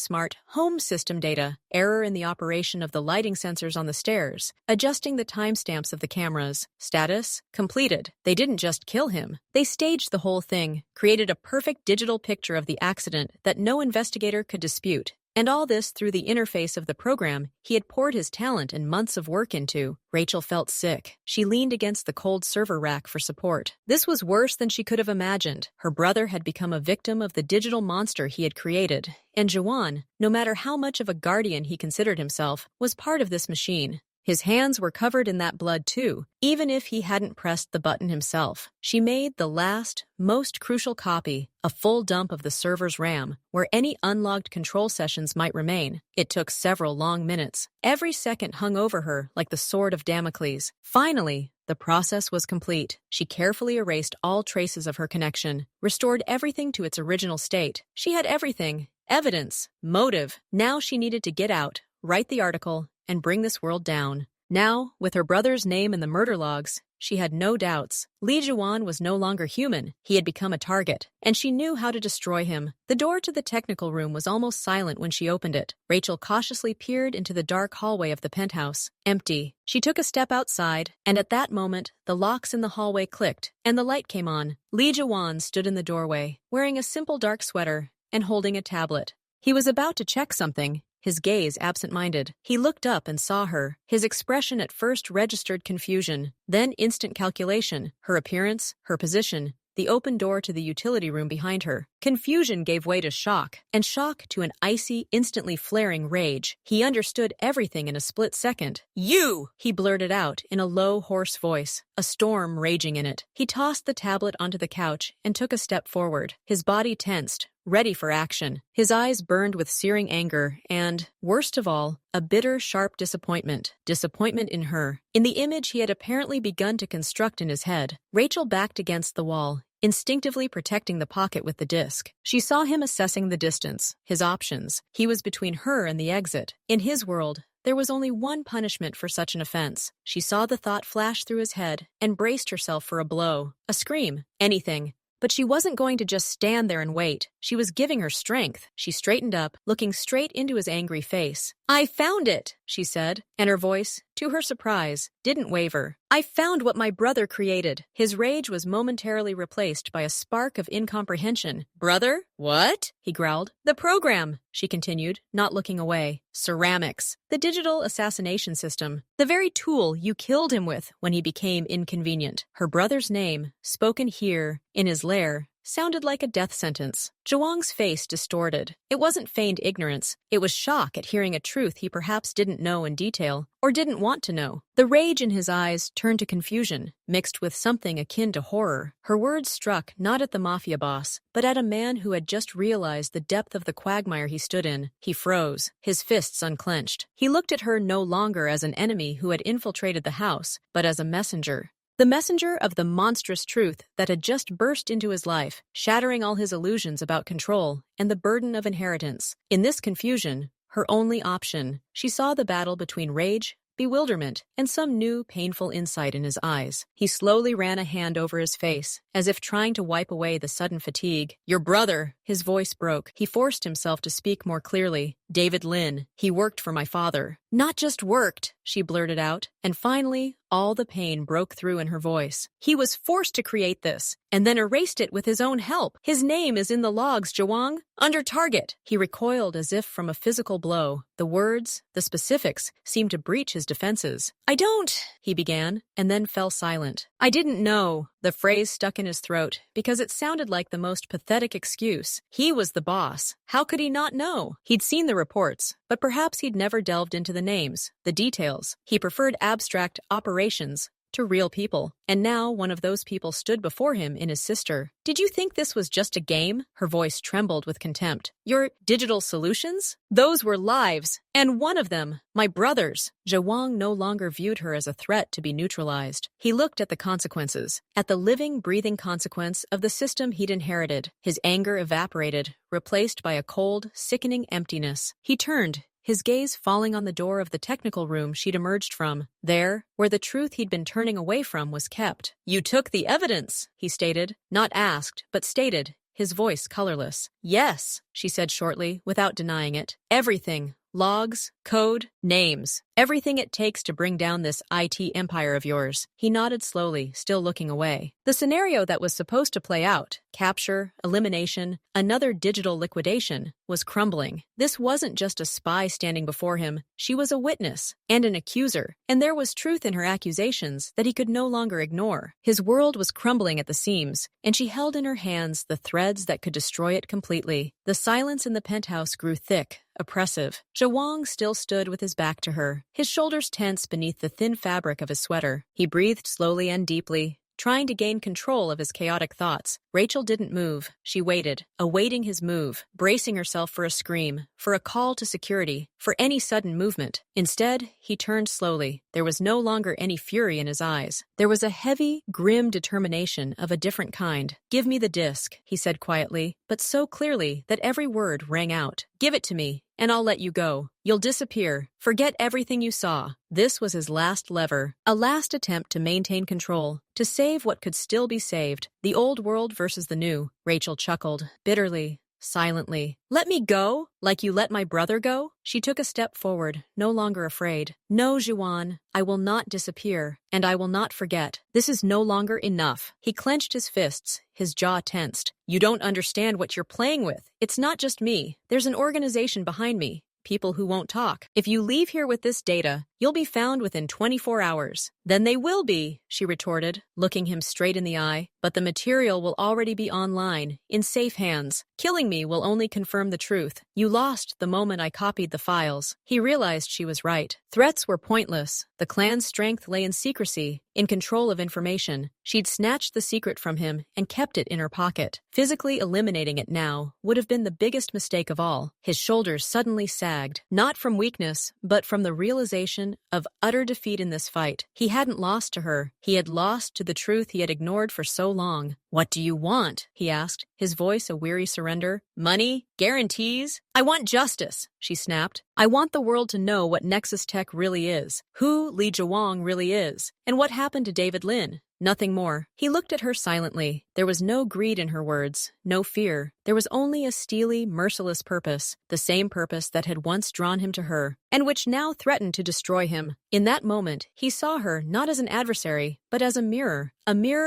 system data, error in the operation of the lighting sensors on the stairs, adjusting the timestamps of the cameras, status, completed. They didn't just kill him. They staged the whole thing, created a perfect digital picture of the accident that no investigator could dispute. And all this through the interface of the program he had poured his talent and months of work into. Rachel felt sick. She leaned against the cold server rack for support. This was worse than she could have imagined. Her brother had become a victim of the digital monster he had created. And Juan, no matter how much of a guardian he considered himself, was part of this machine. His hands were covered in that blood too, even if he hadn't pressed the button himself. She made the last, most crucial copy, a full dump of the server's RAM, where any unlogged control sessions might remain. It took several long minutes. Every second hung over her like the sword of Damocles. Finally, the process was complete. She carefully erased all traces of her connection, restored everything to its original state. She had everything. Evidence, motive. Now she needed to get out, write the article, and bring this world down. Now, with her brother's name in the murder logs, she had no doubts. Li Juan was no longer human. He had become a target, and she knew how to destroy him. The door to the technical room was almost silent when she opened it. Rachel cautiously peered into the dark hallway of the penthouse. Empty. She took a step outside, and at that moment, the locks in the hallway clicked, and the light came on. Li Juan stood in the doorway, wearing a simple dark sweater and holding a tablet. He was about to check something, his gaze absent-minded. He looked up and saw her. His expression at first registered confusion, then instant calculation, her appearance, her position, the open door to the utility room behind her. Confusion gave way to shock, and shock to an icy, instantly flaring rage. He understood everything in a split second. "You!" he blurted out in a low, hoarse voice, a storm raging in it. He tossed the tablet onto the couch and took a step forward. His body tensed, ready for action. His eyes burned with searing anger and, worst of all, a bitter, sharp disappointment. Disappointment in her. In the image he had apparently begun to construct in his head. Rachel backed against the wall, instinctively protecting the pocket with the disc. She saw him assessing the distance, his options. He was between her and the exit. In his world, there was only one punishment for such an offense. She saw the thought flash through his head and braced herself for a blow, a scream, anything. But she wasn't going to just stand there and wait. She was giving her strength. She straightened up, looking straight into his angry face. "I found it," she said, and her voice, to her surprise, didn't waver. "I found what my brother created." His rage was momentarily replaced by a spark of incomprehension. "Brother? What?" he growled. "The program," she continued, not looking away. "Ceramics. The digital assassination system. The very tool you killed him with when he became inconvenient." Her brother's name, spoken here, in his lair, sounded like a death sentence. Zhuang's face distorted. It wasn't feigned ignorance. It was shock at hearing a truth he perhaps didn't know in detail, or didn't want to know. The rage in his eyes turned to confusion, mixed with something akin to horror. Her words struck not at the mafia boss, but at a man who had just realized the depth of the quagmire he stood in. He froze, his fists unclenched. He looked at her no longer as an enemy who had infiltrated the house, but as a messenger. The messenger of the monstrous truth that had just burst into his life, shattering all his illusions about control and the burden of inheritance. In this confusion, her only option, she saw the battle between rage, bewilderment, and some new, painful insight in his eyes. He slowly ran a hand over his face, as if trying to wipe away the sudden fatigue. "Your brother!" His voice broke. He forced himself to speak more clearly. "David Lin. He worked for my father." "Not just worked," she blurted out, and finally, all the pain broke through in her voice. "He was forced to create this, and then erased it with his own help. His name is in the logs, Zhuang. Under target." He recoiled as if from a physical blow. The words, the specifics, seemed to breach his defenses. "I don't," he began, and then fell silent. "I didn't know." The phrase stuck in his throat because it sounded like the most pathetic excuse. He was the boss. How could he not know? He'd seen the reports, but perhaps he'd never delved into the names, the details. He preferred abstract operations to real people. And now one of those people stood before him in his sister. "Did you think this was just a game?" Her voice trembled with contempt. "Your digital solutions? Those were lives. And one of them, my brother's." Zhuang no longer viewed her as a threat to be neutralized. He looked at the consequences, at the living, breathing consequence of the system he'd inherited. His anger evaporated, replaced by a cold, sickening emptiness. He turned, his gaze falling on the door of the technical room she'd emerged from. There, where the truth he'd been turning away from was kept. "You took the evidence," he stated. Not asked, but stated, his voice colorless. "Yes," she said shortly, without denying it. "Everything. Logs, code, names. Everything it takes to bring down this IT empire of yours." He nodded slowly, still looking away. The scenario that was supposed to play out, capture, elimination, another digital liquidation, was crumbling. This wasn't just a spy standing before him. She was a witness and an accuser, and there was truth in her accusations that he could no longer ignore. His world was crumbling at the seams, and she held in her hands the threads that could destroy it completely. The silence in the penthouse grew thick, oppressive. Zhuang still stood with his back to her, his shoulders tense beneath the thin fabric of his sweater. He breathed slowly and deeply, trying to gain control of his chaotic thoughts. Rachel didn't move. She waited, awaiting his move, bracing herself for a scream, for a call to security, for any sudden movement. Instead, he turned slowly, There was no longer any fury in his eyes. There was a heavy, grim determination of a different kind. "Give me the disc," he said quietly, but so clearly that every word rang out. "Give it to me, and I'll let you go. You'll disappear. Forget everything you saw." This was his last lever, a last attempt to maintain control, to save what could still be saved. The old world versus the new. Rachel chuckled, bitterly, silently. "Let me go? Like you let my brother go?" She took a step forward, no longer afraid. "No, Juan, I will not disappear, and I will not forget. This is no longer enough." He clenched his fists, his jaw tensed. "You don't understand what you're playing with. It's not just me. There's an organization behind me. People who won't talk. If you leave here with this data, you'll be found within 24 hours. Then they will be," she retorted, looking him straight in the eye. "But the material will already be online, in safe hands. Killing me will only confirm the truth. You lost the moment I copied the files." He realized she was right. Threats were pointless. The clan's strength lay in secrecy, in control of information. She'd snatched the secret from him and kept it in her pocket. Physically eliminating it now would have been the biggest mistake of all. His shoulders suddenly sagged, not from weakness, but from the realization of utter defeat in this fight. He hadn't lost to her. He had lost to the truth he had ignored for so long. "What do you want?" he asked, his voice a weary surrender. "Money? Guarantees? I want justice," she snapped. "I want the world to know what Nexus Tech really is, who Li Jiawang really is, and what happened to David Lin. Nothing more." He looked at her silently. There was no greed in her words, no fear. There was only a steely, merciless purpose, the same purpose that had once drawn him to her, and which now threatened to destroy him. In that moment, he saw her not as an adversary, but as a mirror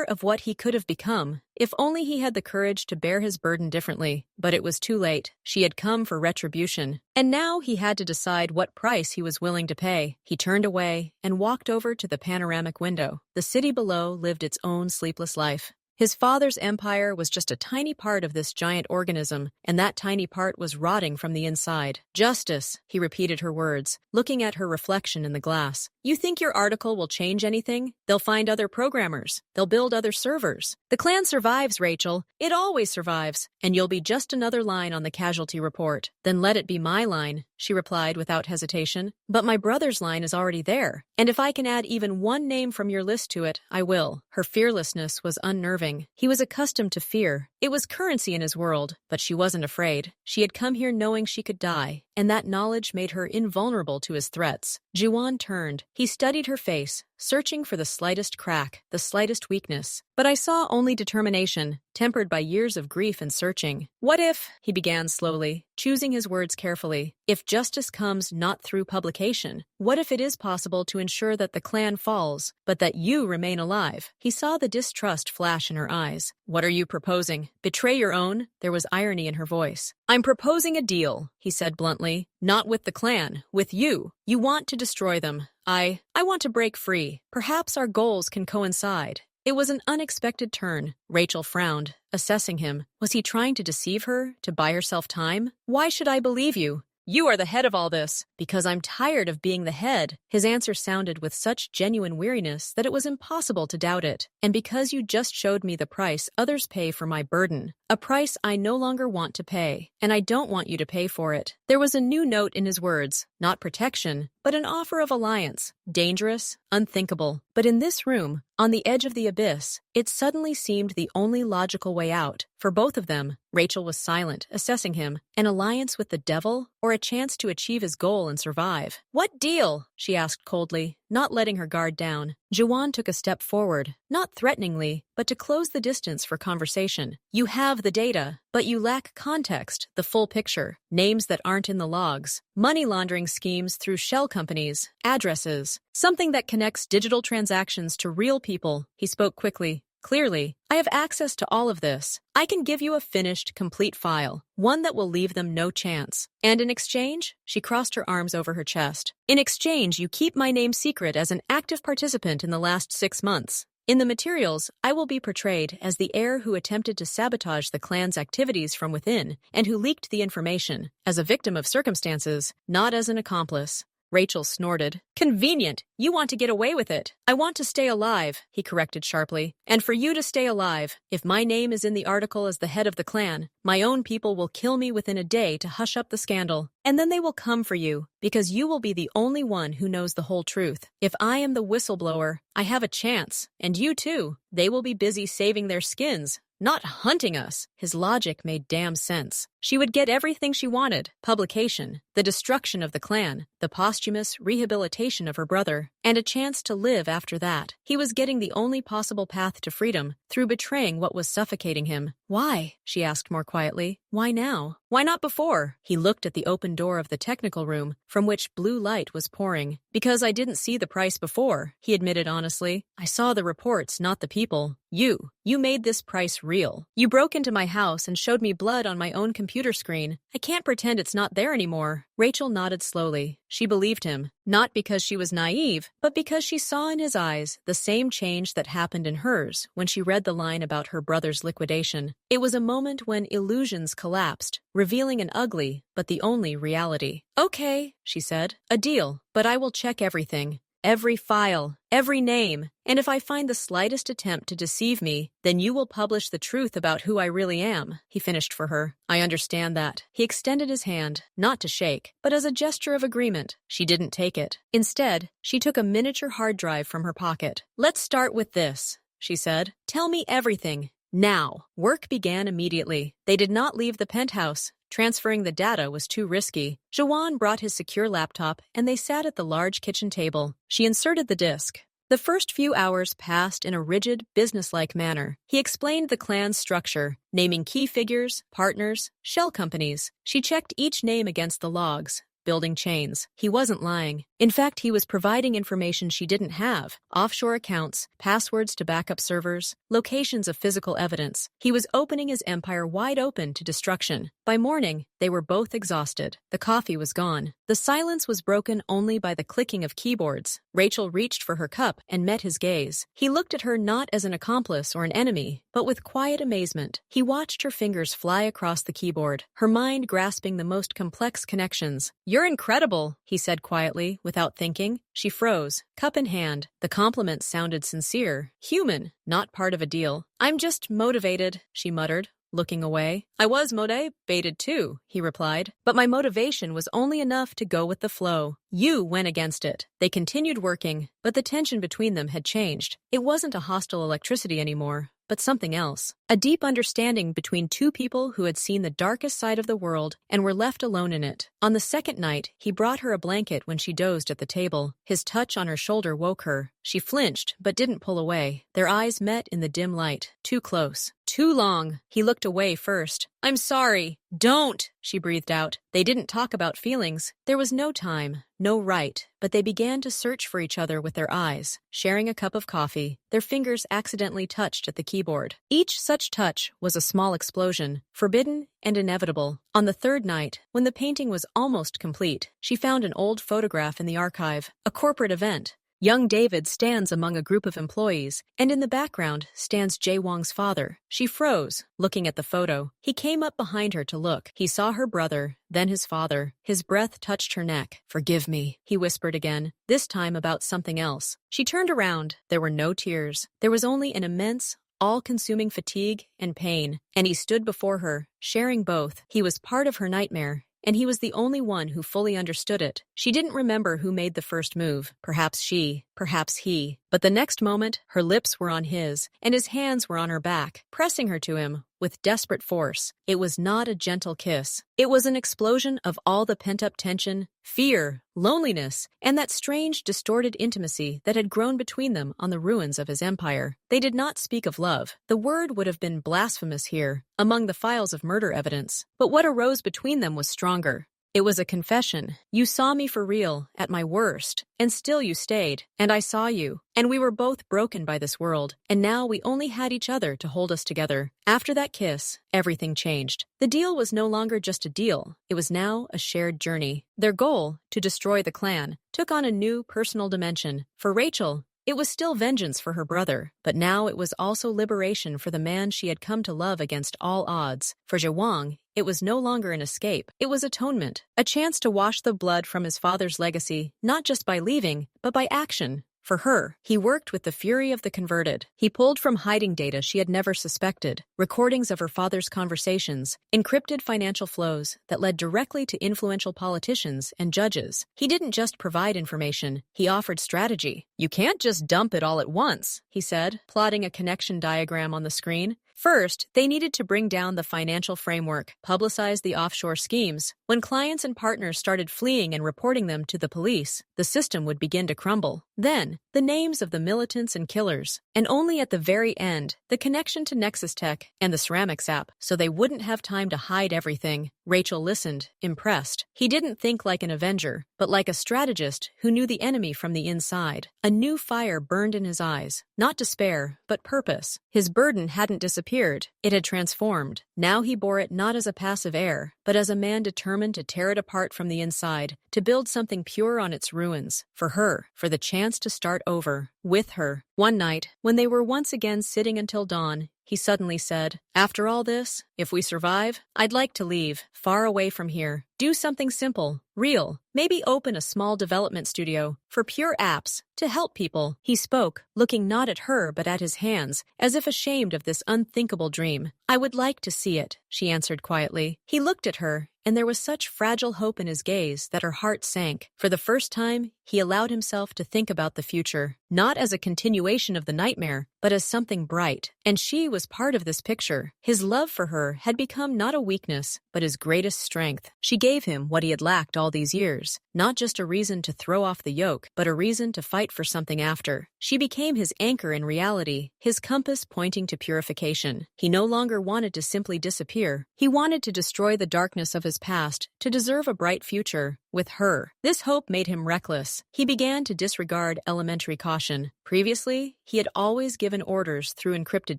of what he could have become, if only he had the courage to bear his burden differently. But it was too late. She had come for retribution. And now he had to decide what price he was willing to pay. He turned away and walked over to the panoramic window. The city below lived its own sleepless life. His father's empire was just a tiny part of this giant organism, and that tiny part was rotting from the inside. "Justice," he repeated her words, looking at her reflection in the glass. "You think your article will change anything? They'll find other programmers. They'll build other servers. The clan survives, Rachel. It always survives. And you'll be just another line on the casualty report." "Then let it be my line," she replied without hesitation. "But my brother's line is already there. And if I can add even one name from your list to it, I will." Her fearlessness was unnerving. He was accustomed to fear. It was currency in his world, but she wasn't afraid. She had come here knowing she could die, and that knowledge made her invulnerable to his threats. Juan turned. He studied her face, searching for the slightest crack, the slightest weakness. "But I saw only determination, tempered by years of grief and searching." "What if," he began slowly, choosing his words carefully, "if justice comes not through publication? What if it is possible to ensure that the clan falls, but that you remain alive?" He saw the distrust flash in her eyes. "What are you proposing? Betray your own?" There was irony in her voice. "I'm proposing a deal," he said bluntly. "Not with the clan, with you. You want to destroy them. I want to break free. Perhaps our goals can coincide." It was an unexpected turn. Rachel frowned, assessing him. Was he trying to deceive her, to buy herself time? "Why should I believe you? You are the head of all this." "Because I'm tired of being the head." His answer sounded with such genuine weariness that it was impossible to doubt it. "And because you just showed me the price others pay for my burden. A price I no longer want to pay, and I don't want you to pay for it." There was a new note in his words, not protection, but an offer of alliance. Dangerous, unthinkable. But in this room, on the edge of the abyss, it suddenly seemed the only logical way out. For both of them, Rachel was silent, assessing him. An alliance with the devil, or a chance to achieve his goal and survive? "What deal?" she asked coldly, not letting her guard down. Juan took a step forward, not threateningly, but to close the distance for conversation. "You have the data, but you lack context, the full picture. Names that aren't in the logs. Money laundering schemes through shell companies. Addresses. Something that connects digital transactions to real people." He spoke quickly, clearly. "I have access to all of this. I can give you a finished, complete file, one that will leave them no chance. And in exchange," she crossed her arms over her chest, "in exchange you keep my name secret as an active participant in the last 6 months. In the materials, I will be portrayed as the heir who attempted to sabotage the clan's activities from within and who leaked the information, as a victim of circumstances, not as an accomplice." Rachel snorted. Convenient. You want to get away with it. I want to stay alive, he corrected sharply. And for you to stay alive, if my name is in the article as the head of the clan, my own people will kill me within a day to hush up the scandal. And then they will come for you, because you will be the only one who knows the whole truth. If I am the whistleblower, I have a chance. And you too. They will be busy saving their skins, not hunting us. His logic made damn sense. She would get everything she wanted: publication, the destruction of the clan, the posthumous rehabilitation of her brother, and a chance to live after that. He was getting the only possible path to freedom through betraying what was suffocating him. Why? She asked more quietly. Why now? Why not before? He looked at the open door of the technical room, from which blue light was pouring. Because I didn't see the price before, he admitted honestly. I saw the reports, not the people. You made this price real. You broke into my house and showed me blood on my own computer screen. I can't pretend it's not there anymore. Rachel nodded slowly. She believed him, not because she was naive, but because she saw in his eyes the same change that happened in hers when she read the line about her brother's liquidation. It was a moment when illusions collapsed, revealing an ugly, but the only reality. Okay, she said, a deal, but I will check everything. Every file, every name, and if I find the slightest attempt to deceive me, then you will publish the truth about who I really am, he finished for her. I understand that. He extended his hand, not to shake, but as a gesture of agreement. She didn't take it. Instead, she took a miniature hard drive from her pocket. Let's start with this, she said. Tell me everything. Now. Work began immediately. They did not leave the penthouse. Transferring the data was too risky. Jawan brought his secure laptop, and they sat at the large kitchen table. She inserted the disk. The first few hours passed in a rigid, businesslike manner. He explained the clan's structure, naming key figures, partners, shell companies. She checked each name against the logs, building chains. He wasn't lying. In fact, he was providing information she didn't have: offshore accounts, passwords to backup servers, locations of physical evidence. He was opening his empire wide open to destruction. By morning, they were both exhausted. The coffee was gone. The silence was broken only by the clicking of keyboards. Rachel reached for her cup and met his gaze. He looked at her not as an accomplice or an enemy, but with quiet amazement. He watched her fingers fly across the keyboard, her mind grasping the most complex connections. You're incredible, he said quietly, without thinking. She froze, cup in hand. The compliment sounded sincere, human, not part of a deal. I'm just motivated, she muttered, looking away. I was motivated too, he replied, but my motivation was only enough to go with the flow. You went against it. They continued working, but the tension between them had changed. It wasn't a hostile electricity anymore, but something else. A deep understanding between two people who had seen the darkest side of the world and were left alone in it. On the second night, he brought her a blanket when she dozed at the table. His touch on her shoulder woke her. She flinched, but didn't pull away. Their eyes met in the dim light. Too close. Too long. He looked away first. I'm sorry. Don't, she breathed out. They didn't talk about feelings. There was no time, no right, but they began to search for each other with their eyes, sharing a cup of coffee. Their fingers accidentally touched at the keyboard. Each such touch was a small explosion, forbidden and inevitable. On the third night, when the painting was almost complete, she found an old photograph in the archive, a corporate event. Young David stands among a group of employees, and in the background stands Jae Wong's father. She froze, looking at the photo. He came up behind her to look. He saw her brother, then his father. His breath touched her neck. Forgive me, he whispered again, this time about something else. She turned around. There were no tears. There was only an immense, all-consuming fatigue and pain, and he stood before her, sharing both. He was part of her nightmare, and he was the only one who fully understood it. She didn't remember who made the first move. Perhaps she, perhaps he. But the next moment, her lips were on his, and his hands were on her back, pressing her to him with desperate force. It was not a gentle kiss. It was an explosion of all the pent-up tension, fear, loneliness, and that strange, distorted intimacy that had grown between them on the ruins of his empire. They did not speak of love. The word would have been blasphemous here, among the files of murder evidence. But what arose between them was stronger. It was a confession. You saw me for real, at my worst, and still you stayed, and I saw you, and we were both broken by this world, and now we only had each other to hold us together. After that kiss, everything changed. The deal was no longer just a deal, it was now a shared journey. Their goal, to destroy the clan, took on a new personal dimension. For Rachel, It was still vengeance for her brother, but now it was also liberation for the man she had come to love against all odds. For Zhiwang, it was no longer an escape. It was atonement, a chance to wash the blood from his father's legacy, not just by leaving, but by action. For her, he worked with the fury of the converted. He pulled from hiding data she had never suspected, recordings of her father's conversations, encrypted financial flows that led directly to influential politicians and judges. He didn't just provide information, he offered strategy. "You can't just dump it all at once," he said, plotting a connection diagram on the screen. First, they needed to bring down the financial framework, publicize the offshore schemes. When clients and partners started fleeing and reporting them to the police, the system would begin to crumble. Then, the names of the militants and killers. And only at the very end, the connection to Nexus Tech and the ceramics app, so they wouldn't have time to hide everything. Rachel listened, impressed. He didn't think like an avenger, but like a strategist who knew the enemy from the inside. A new fire burned in his eyes. Not despair, but purpose. His burden hadn't disappeared. It had transformed. Now he bore it not as a passive heir, but as a man determined to tear it apart from the inside, to build something pure on its ruins. For her, for the chance to start over. With her. One night, when they were once again sitting until dawn, he suddenly said, "After all this, if we survive, I'd like to leave, far away from here. Do something simple, real. Maybe open a small development studio for pure apps to help people." He spoke, looking not at her but at his hands, as if ashamed of this unthinkable dream. "I would like to see it," she answered quietly. He looked at her, and there was such fragile hope in his gaze that her heart sank. For the first time, he allowed himself to think about the future, not as a continuation of the nightmare, but as something bright. And she was part of this picture. His love for her had become not a weakness, but his greatest strength. She gave him what he had lacked all these years, not just a reason to throw off the yoke, but a reason to fight for something after. She became his anchor in reality, his compass pointing to purification. He no longer wanted to simply disappear. He wanted to destroy the darkness of his past, to deserve a bright future. With her. This hope made him reckless. He began to disregard elementary caution. Previously, he had always given orders through encrypted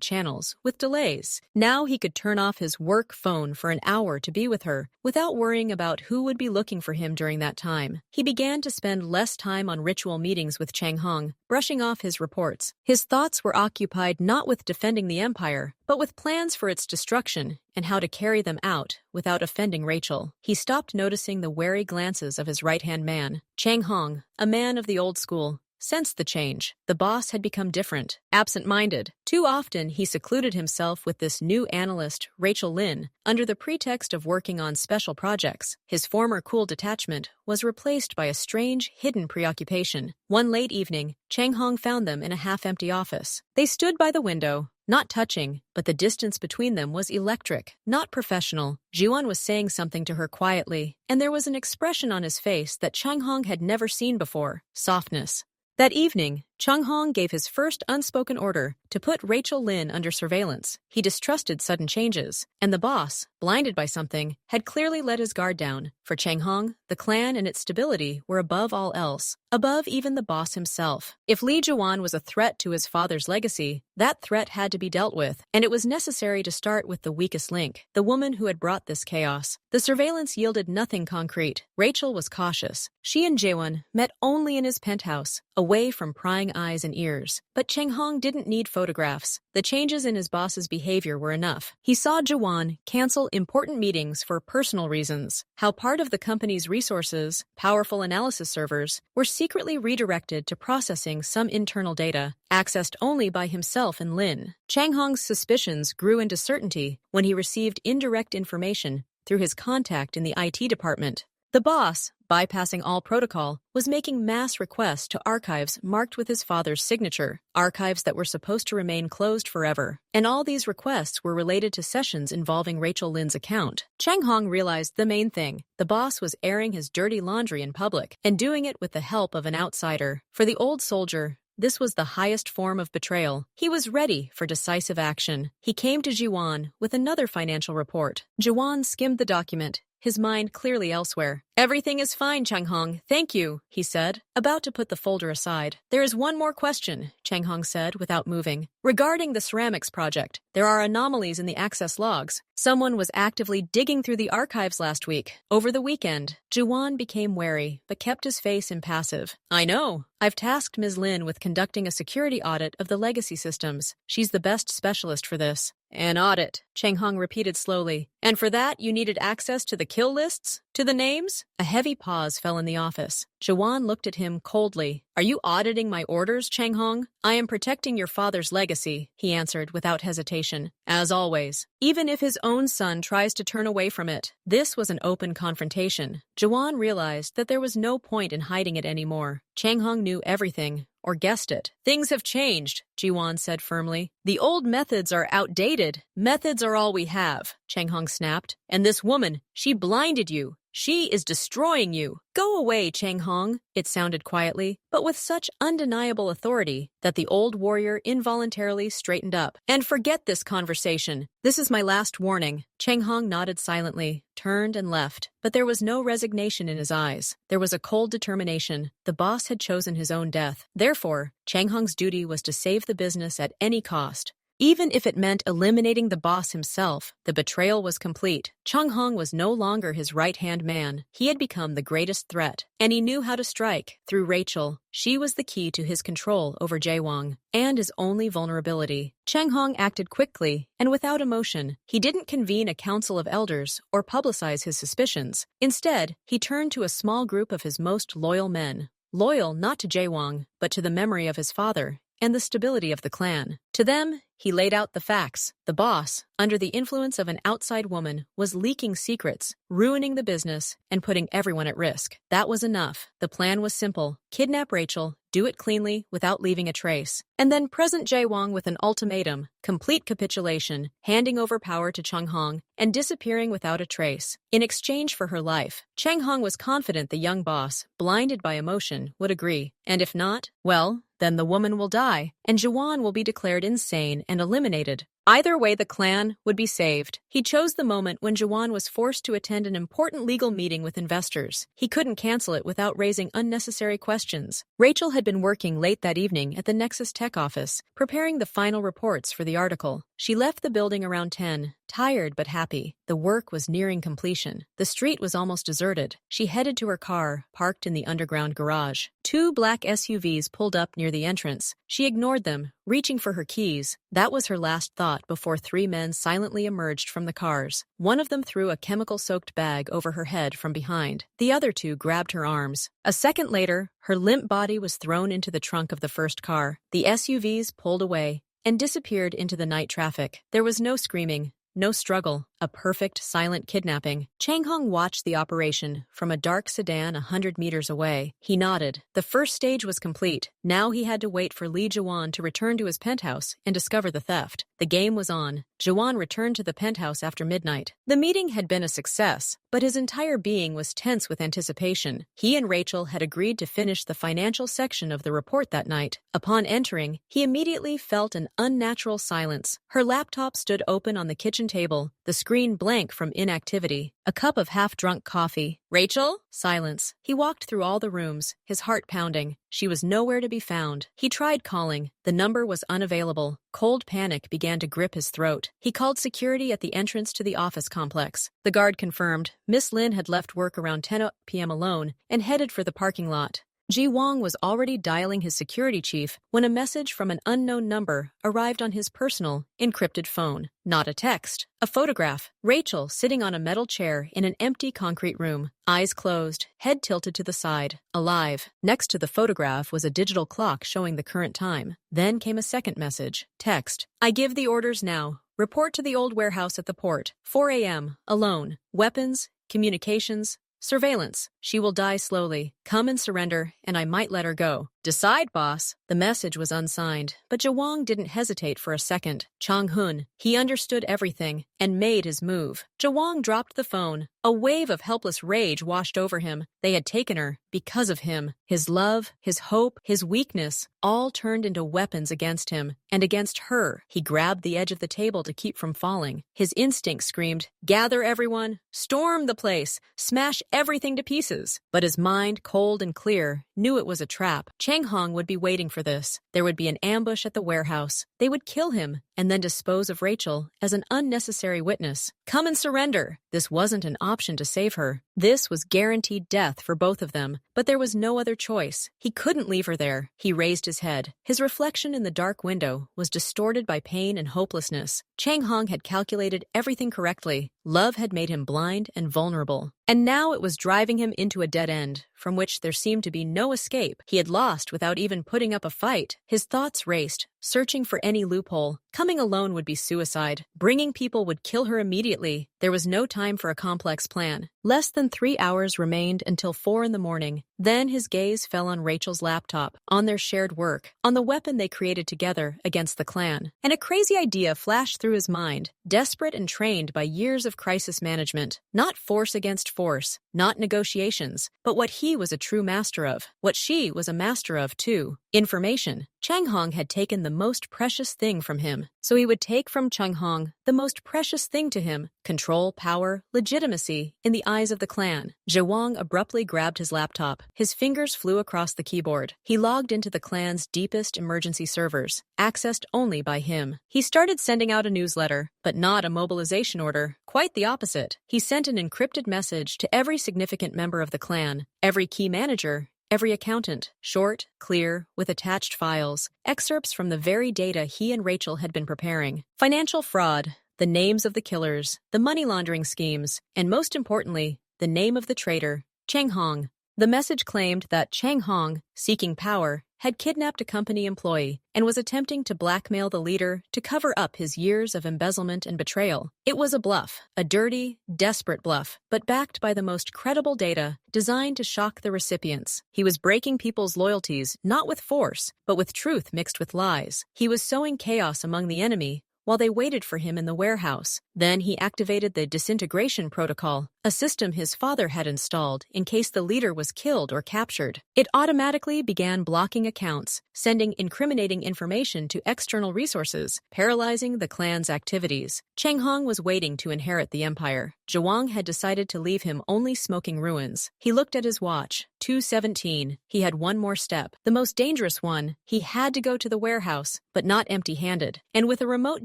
channels, with delays. Now he could turn off his work phone for an hour to be with her, without worrying about who would be looking for him during that time. He began to spend less time on ritual meetings with Chang Hong, brushing off his reports. His thoughts were occupied not with defending the empire, but with plans for its destruction and how to carry them out without offending Rachel. He stopped noticing the wary glances of his right-hand man. Chang Hong, a man of the old school, sensed the change. The boss had become different, absent-minded. Too often, he secluded himself with this new analyst, Rachel Lin, under the pretext of working on special projects. His former cool detachment was replaced by a strange, hidden preoccupation. One late evening, Chang Hong found them in a half-empty office. They stood by the window, not touching, but the distance between them was electric, not professional. Jiwan was saying something to her quietly, and there was an expression on his face that Chang Hong had never seen before, softness. That evening, Chang Hong gave his first unspoken order to put Rachel Lin under surveillance. He distrusted sudden changes, and the boss, blinded by something, had clearly let his guard down. For Chang Hong, the clan and its stability were above all else, above even the boss himself. If Li Juan was a threat to his father's legacy, that threat had to be dealt with, and it was necessary to start with the weakest link, the woman who had brought this chaos. The surveillance yielded nothing concrete. Rachel was cautious. She and Jaewon met only in his penthouse, away from prying eyes and ears. But Chang Hong didn't need photographs. The changes in his boss's behavior were enough. He saw Jaewon cancel important meetings for personal reasons, how part of the company's resources, powerful analysis servers, were secretly redirected to processing some internal data, accessed only by himself and Lin. Chang Hong's suspicions grew into certainty when he received indirect information through his contact in the IT department. The boss, bypassing all protocol, was making mass requests to archives marked with his father's signature, archives that were supposed to remain closed forever. And all these requests were related to sessions involving Rachel Lin's account. Chang Hong realized the main thing. The boss was airing his dirty laundry in public, and doing it with the help of an outsider. For the old soldier, this was the highest form of betrayal. He was ready for decisive action. He came to Jiwan with another financial report. Jiwan skimmed the document, his mind clearly elsewhere. Everything is fine, Chang Hong. Thank you, he said, about to put the folder aside. There is one more question, Chang Hong said without moving. Regarding the ceramics project, there are anomalies in the access logs. Someone was actively digging through the archives last week. Over the weekend, Juwan became wary, but kept his face impassive. I know. I've tasked Ms. Lin with conducting a security audit of the legacy systems. She's the best specialist for this. An audit, Chang Hong repeated slowly. And for that, you needed access to the kill lists? To the names? A heavy pause fell in the office. Juwan looked at him coldly. Are you auditing my orders, Chang Hong? I am protecting your father's legacy, he answered without hesitation. As always. Even if his own son tries to turn away from it. This was an open confrontation. Juwan realized that there was no point in hiding it anymore. Chang Hong knew everything, or guessed it. Things have changed, Jiwan said firmly. The old methods are outdated. Methods are all we have, Chang Hong snapped. And this woman, she blinded you. She is destroying you. Go away, Chang Hong, it sounded quietly, but with such undeniable authority that the old warrior involuntarily straightened up. And forget this conversation. This is my last warning. Chang Hong nodded silently, turned and left, but there was no resignation in his eyes. There was a cold determination. The boss had chosen his own death. Therefore, Chang Hong's duty was to save the business at any cost. Even if it meant eliminating the boss himself, the betrayal was complete. Chang Hong was no longer his right-hand man. He had become the greatest threat, and he knew how to strike. Through Rachel, she was the key to his control over Jaewang, and his only vulnerability. Chang Hong acted quickly and without emotion. He didn't convene a council of elders or publicize his suspicions. Instead, he turned to a small group of his most loyal men. Loyal not to Jaewang, but to the memory of his father and the stability of the clan. To them, he laid out the facts. The boss, under the influence of an outside woman, was leaking secrets, ruining the business, and putting everyone at risk. That was enough. The plan was simple. Kidnap Rachel, do it cleanly without leaving a trace, and then present Jaewang with an ultimatum, complete capitulation, handing over power to Chang Hong, and disappearing without a trace. In exchange for her life, Chang Hong was confident the young boss, blinded by emotion, would agree. And if not, well, then the woman will die, and Jaewang will be declared insane and eliminated. Either way, the clan would be saved. He chose the moment when Jaewang was forced to attend an important legal meeting with investors. He couldn't cancel it without raising unnecessary questions. Rachel had been working late that evening at the Nexus Tech office, preparing the final reports for the article. She left the building around 10, tired but happy. The work was nearing completion. The street was almost deserted. She headed to her car, parked in the underground garage. 2 black SUVs pulled up near the entrance. She ignored them, reaching for her keys. That was her last thought before 3 men silently emerged from the cars. One of them threw a chemical-soaked bag over her head from behind. The other 2 grabbed her arms. A second later, her limp body was thrown into the trunk of the first car. The SUVs pulled away and disappeared into the night traffic. There was no screaming, no struggle, a perfect, silent kidnapping. Chang Hong watched the operation from a dark sedan 100 meters away. He nodded. The first stage was complete. Now he had to wait for Lee Jaewang to return to his penthouse and discover the theft. The game was on. Jaewang returned to the penthouse after midnight. The meeting had been a success, but his entire being was tense with anticipation. He and Rachel had agreed to finish the financial section of the report that night. Upon entering, he immediately felt an unnatural silence. Her laptop stood open on the kitchen table, the screen blank from inactivity. A cup of half-drunk coffee. Rachel? Silence. He walked through all the rooms, his heart pounding. She was nowhere to be found. He tried calling. The number was unavailable. Cold panic began to grip his throat. He called security at the entrance to the office complex. The guard confirmed Miss Lin had left work around 10 p.m. alone and headed for the parking lot. Jaewang was already dialing his security chief when a message from an unknown number arrived on his personal, encrypted phone. Not a text. A photograph. Rachel sitting on a metal chair in an empty concrete room. Eyes closed, head tilted to the side. Alive. Next to the photograph was a digital clock showing the current time. Then came a second message. Text. I give the orders now. Report to the old warehouse at the port. 4 a.m. Alone. Weapons, communications, surveillance. She will die slowly. Come and surrender, and I might let her go. Decide, boss. The message was unsigned, but Jawang didn't hesitate for a second. Chang-hun. He understood everything and made his move. Jawang dropped the phone. A wave of helpless rage washed over him. They had taken her because of him. His love, his hope, his weakness, all turned into weapons against him and against her. He grabbed the edge of the table to keep from falling. His instinct screamed, "Gather everyone, storm the place, smash everything to pieces." But his mind, cold and clear, knew it was a trap. Chang Hong would be waiting for this. There would be an ambush at the warehouse. They would kill him and then dispose of Rachel as an unnecessary witness. Come and surrender. This wasn't an option to save her. This was guaranteed death for both of them, but there was no other choice. He couldn't leave her there. He raised his head. His reflection in the dark window was distorted by pain and hopelessness. Chang Hong had calculated everything correctly. Love had made him blind and vulnerable. And now it was driving him into a dead end, from which there seemed to be no escape. He had lost without even putting up a fight. His thoughts raced, searching for any loophole. Coming alone would be suicide. Bringing people would kill her immediately. There was no time for a complex plan. Less than 3 hours remained until 4 in the morning. Then his gaze fell on Rachel's laptop, on their shared work, on the weapon they created together against the clan. And a crazy idea flashed through his mind, desperate and trained by years of crisis management. Not force against force, not negotiations, but what he was a true master of, what she was a master of too. Information. Chang Hong had taken the most precious thing from him, so he would take from Chang Hong the most precious thing to him: control, power, legitimacy in the eyes of the clan. Jawang abruptly grabbed his laptop. His fingers flew across the keyboard. He logged into the clan's deepest emergency servers, accessed only by him. He started sending out a newsletter, but not a mobilization order. Quite the opposite. He sent an encrypted message to every significant member of the clan, every key manager, every accountant, short, clear, with attached files, excerpts from the very data he and Rachel had been preparing. Financial fraud, the names of the killers, the money laundering schemes, and most importantly, the name of the traitor, Chang Hong. The message claimed that Chang Hong, seeking power, had kidnapped a company employee and was attempting to blackmail the leader to cover up his years of embezzlement and betrayal. It was a bluff, a dirty, desperate bluff, but backed by the most credible data designed to shock the recipients. He was breaking people's loyalties not with force, but with truth mixed with lies. He was sowing chaos among the enemy while they waited for him in the warehouse. Then he activated the disintegration protocol, a system his father had installed in case the leader was killed or captured. It automatically began blocking accounts, sending incriminating information to external resources, paralyzing the clan's activities. Chang Hong was waiting to inherit the empire. Jawang had decided to leave him only smoking ruins. He looked at his watch. 2:17. He had one more step, the most dangerous one. He had to go to the warehouse, but not empty-handed, and with a remote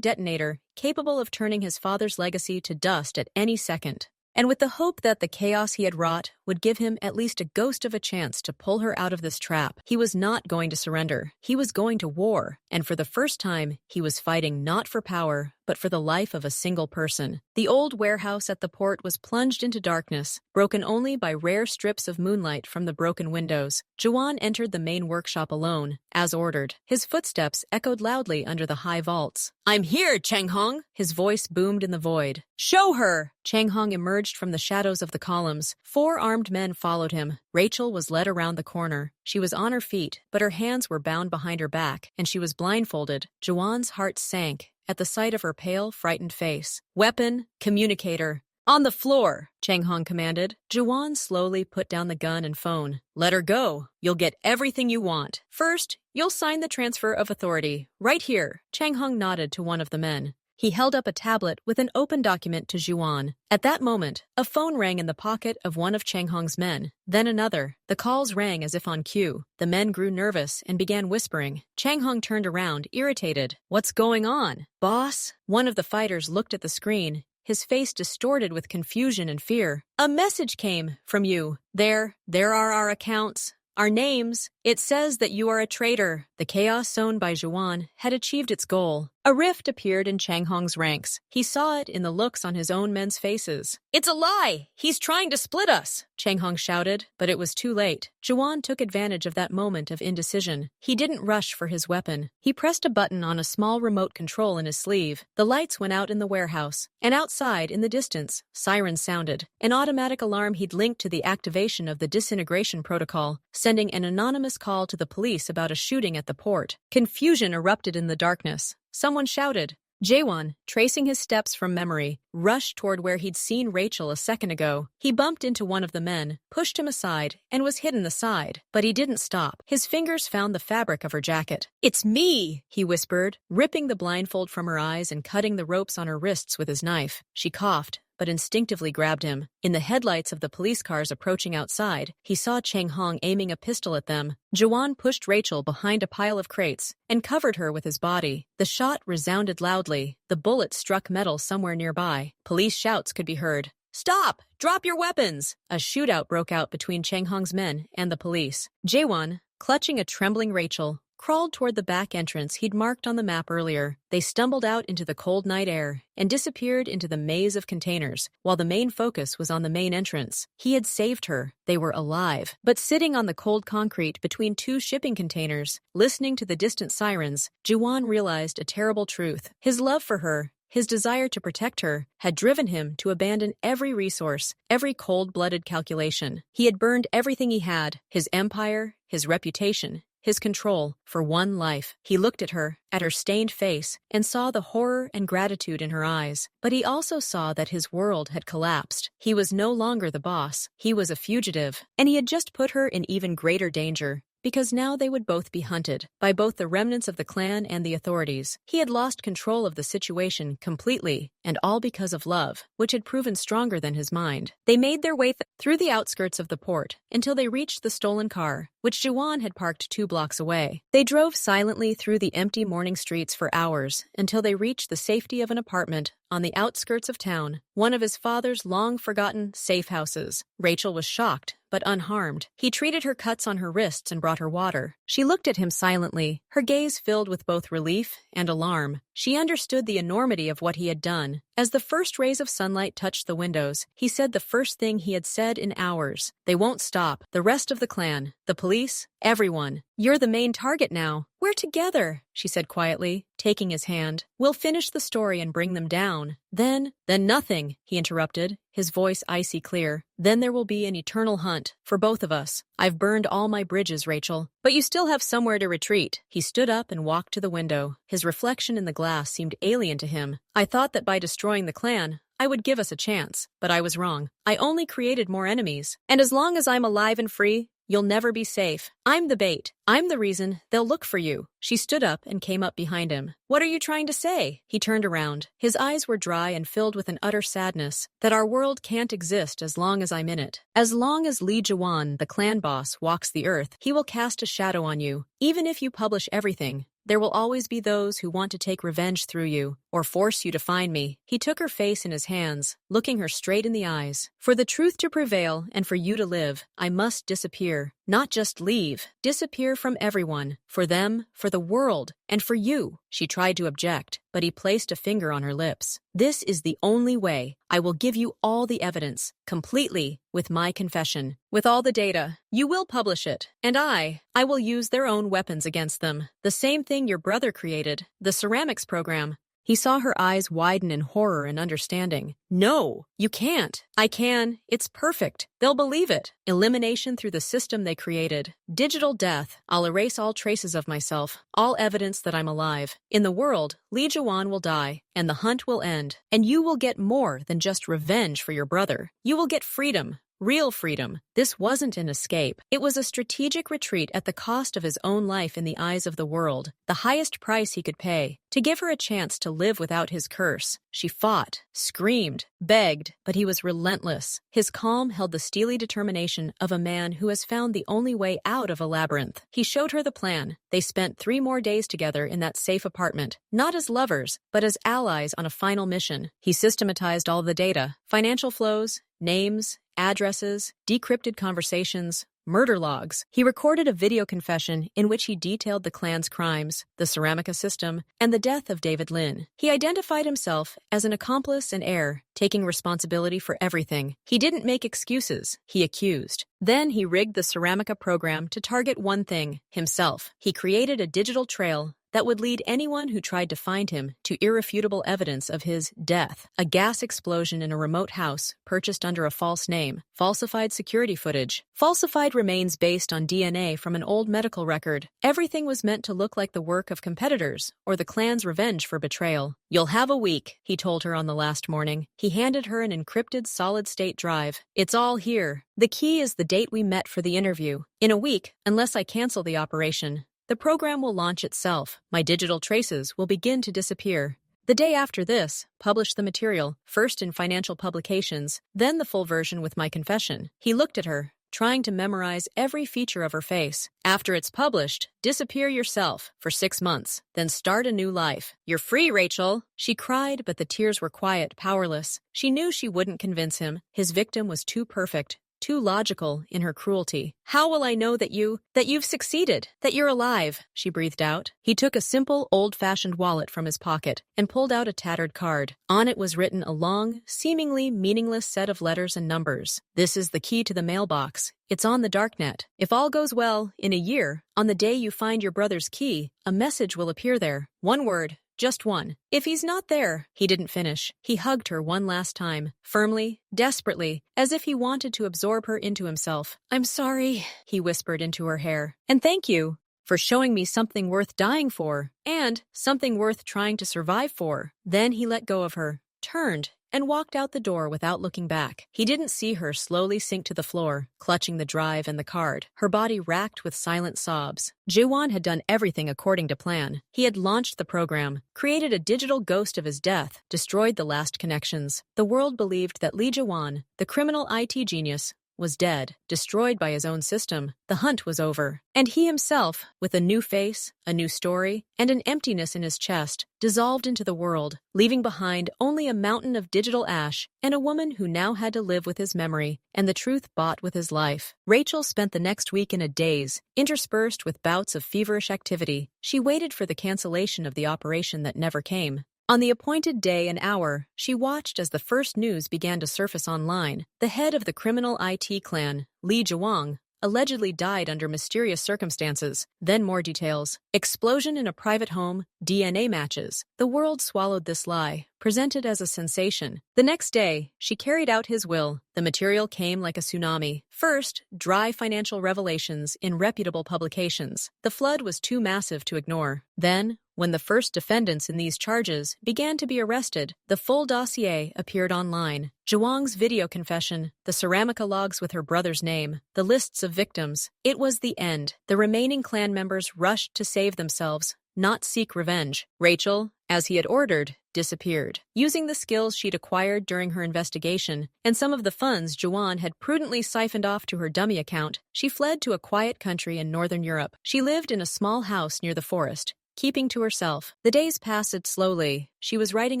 detonator capable of turning his father's legacy to dust at any second. And with the hope that the chaos he had wrought would give him at least a ghost of a chance to pull her out of this trap. He was not going to surrender. He was going to war, and for the first time, he was fighting not for power, but for the life of a single person. The old warehouse at the port was plunged into darkness, broken only by rare strips of moonlight from the broken windows. Juan entered the main workshop alone, as ordered. His footsteps echoed loudly under the high vaults. "I'm here, Chang Hong!" His voice boomed in the void. "Show her!" Chang Hong emerged from the shadows of the columns. 4 armed men followed him. Rachel was led around the corner. She was on her feet, but her hands were bound behind her back, and she was blindfolded. Juan's heart sank at the sight of her pale, frightened face. "Weapon, communicator. On the floor," Chang Hong commanded. Juan slowly put down the gun and phone. "Let her go. You'll get everything you want. First, you'll sign the transfer of authority. Right here." Chang Hong nodded to one of the men. He held up a tablet with an open document to Juan. At that moment, a phone rang in the pocket of one of Chang Hong's men. Then another. The calls rang as if on cue. The men grew nervous and began whispering. Chang Hong turned around, irritated. "What's going on, boss?" One of the fighters looked at the screen, his face distorted with confusion and fear. "A message came from you. There are our accounts. Our names. It says that you are a traitor." The chaos sown by Juan had achieved its goal. A rift appeared in Chang Hong's ranks. He saw it in the looks on his own men's faces. "It's a lie! He's trying to split us!" Chang Hong shouted, but it was too late. Juan took advantage of that moment of indecision. He didn't rush for his weapon. He pressed a button on a small remote control in his sleeve. The lights went out in the warehouse, and outside, in the distance, sirens sounded. An automatic alarm he'd linked to the activation of the disintegration protocol, sending an anonymous call to the police about a shooting at the port. Confusion erupted in the darkness. Someone shouted. Jaewon, tracing his steps from memory, rushed toward where he'd seen Rachel a second ago. He bumped into one of the men, pushed him aside, and was hit in the side. But he didn't stop. His fingers found the fabric of her jacket. "It's me!" he whispered, ripping the blindfold from her eyes and cutting the ropes on her wrists with his knife. She coughed, but instinctively grabbed him. In the headlights of the police cars approaching outside, he saw Chang Hong aiming a pistol at them. Jaewon pushed Rachel behind a pile of crates and covered her with his body. The shot resounded loudly. The bullet struck metal somewhere nearby. Police shouts could be heard. "Stop! Drop your weapons!" A shootout broke out between Chang Hong's men and the police. Jaewon, clutching a trembling Rachel, crawled toward the back entrance he'd marked on the map earlier. They stumbled out into the cold night air and disappeared into the maze of containers, while the main focus was on the main entrance. He had saved her. They were alive. But sitting on the cold concrete between two shipping containers, listening to the distant sirens, Jaewon realized a terrible truth. His love for her, his desire to protect her, had driven him to abandon every resource, every cold-blooded calculation. He had burned everything he had, his empire, his reputation, his control, for one life. He looked at her stained face, and saw the horror and gratitude in her eyes. But he also saw that his world had collapsed. He was no longer the boss. He was a fugitive. And he had just put her in even greater danger, because now they would both be hunted by both the remnants of the clan and the authorities. He had lost control of the situation completely, and all because of love, which had proven stronger than his mind. They made their way through the outskirts of the port until they reached the stolen car, which Jaewon had parked 2 blocks away. They drove silently through the empty morning streets for hours until they reached the safety of an apartment on the outskirts of town, one of his father's long-forgotten safe houses. Rachel was shocked, but unharmed. He treated her cuts on her wrists and brought her water. She looked at him silently, her gaze filled with both relief and alarm. She understood the enormity of what he had done. As the first rays of sunlight touched the windows, he said the first thing he had said in hours. "They won't stop. The rest of the clan, the police, everyone. You're the main target now. We're together," she said quietly, taking his hand. "We'll finish the story and bring them down. Then nothing," he interrupted, his voice icy clear. "Then there will be an eternal hunt, for both of us. I've burned all my bridges, Rachel. But you still have somewhere to retreat." He stood up and walked to the window. His reflection in the glass seemed alien to him. "I thought that by destroying the clan, I would give us a chance, but I was wrong. I only created more enemies. And as long as I'm alive and free, you'll never be safe. I'm the bait. I'm the reason they'll look for you." She stood up and came up behind him. "What are you trying to say?" He turned around. His eyes were dry and filled with an utter sadness, that our world can't exist as long as I'm in it. As long as Lee Jaewon, the clan boss, walks the earth, he will cast a shadow on you. Even if you publish everything, there will always be those who want to take revenge through you, or force you to find me. He took her face in his hands, looking her straight in the eyes. "For the truth to prevail and for you to live, I must disappear. Not just leave. Disappear from everyone. For them, for the world, and for you." She tried to object, but he placed a finger on her lips. "This is the only way. I will give you all the evidence, completely, with my confession. With all the data. You will publish it. And I will use their own weapons against them. The same thing your brother created, the ceramics program." He saw her eyes widen in horror and understanding. "No, you can't." "I can. It's perfect. They'll believe it. Elimination through the system they created. Digital death. I'll erase all traces of myself, all evidence that I'm alive. In the world, Lee Jaewon will die, and the hunt will end. And you will get more than just revenge for your brother. You will get freedom. Real freedom. This wasn't an escape. It was a strategic retreat at the cost of his own life in the eyes of the world, the highest price he could pay, to give her a chance to live without his curse. She fought, screamed, begged, but he was relentless. His calm held the steely determination of a man who has found the only way out of a labyrinth. He showed her the plan. They spent 3 more days together in that safe apartment, not as lovers, but as allies on a final mission. He systematized all the data, financial flows, names, addresses, decrypted conversations, murder logs. He recorded a video confession in which he detailed the clan's crimes, the Ceramica system, and the death of David Lynn. He identified himself as an accomplice and heir, taking responsibility for everything. He didn't make excuses, he accused. Then he rigged the Ceramica program to target one thing, himself. He created a digital trail that would lead anyone who tried to find him to irrefutable evidence of his death. A gas explosion in a remote house purchased under a false name, falsified security footage, falsified remains based on DNA from an old medical record. Everything was meant to look like the work of competitors or the clan's revenge for betrayal. "You'll have a week," he told her on the last morning. He handed her an encrypted solid-state drive. "It's all here. The key is the date we met for the interview. In a week, unless I cancel the operation, the program will launch itself. My digital traces will begin to disappear. The day after this, publish the material, first in financial publications, then the full version with my confession." He looked at her, trying to memorize every feature of her face. "After it's published, disappear yourself for 6 months, then start a new life. You're free, Rachel!" She cried, but the tears were quiet, powerless. She knew she wouldn't convince him. His victim was too perfect, too logical in her cruelty. "How will I know that you've succeeded, that you're alive?" she breathed out. He took a simple, old-fashioned wallet from his pocket and pulled out a tattered card. On it was written a long, seemingly meaningless set of letters and numbers. "This is the key to the mailbox. It's on the darknet. If all goes well, in a year, on the day you find your brother's key, a message will appear there. One word. Just one. If he's not there." He didn't finish. He hugged her one last time, firmly, desperately, as if he wanted to absorb her into himself. "I'm sorry," he whispered into her hair. "And thank you for showing me something worth dying for, and something worth trying to survive for." Then he let go of her, turned, and walked out the door without looking back. He didn't see her slowly sink to the floor, clutching the drive and the card, her body racked with silent sobs. Jiwan had done everything according to plan. He had launched the program, created a digital ghost of his death, destroyed the last connections. The world believed that Lee Jiwan, the criminal IT genius, was dead, destroyed by his own system. The hunt was over. And he himself, with a new face, a new story, and an emptiness in his chest, dissolved into the world, leaving behind only a mountain of digital ash and a woman who now had to live with his memory and the truth bought with his life. Rachel spent the next week in a daze, interspersed with bouts of feverish activity. She waited for the cancellation of the operation that never came. On the appointed day and hour, she watched as the first news began to surface online. The head of the criminal IT clan, Lee Jiwang, allegedly died under mysterious circumstances. Then more details. Explosion in a private home, DNA matches. The world swallowed this lie, presented as a sensation. The next day, she carried out his will. The material came like a tsunami. First, dry financial revelations in reputable publications. The flood was too massive to ignore. Then, when the first defendants in these charges began to be arrested, the full dossier appeared online. Jiwang's video confession, the Ceramica logs with her brother's name, the lists of victims. It was the end. The remaining clan members rushed to save themselves, not seek revenge. Rachel, as he had ordered, disappeared. Using the skills she'd acquired during her investigation and some of the funds Jiwan had prudently siphoned off to her dummy account, she fled to a quiet country in northern Europe. She lived in a small house near the forest, keeping to herself. The days passed slowly. She was writing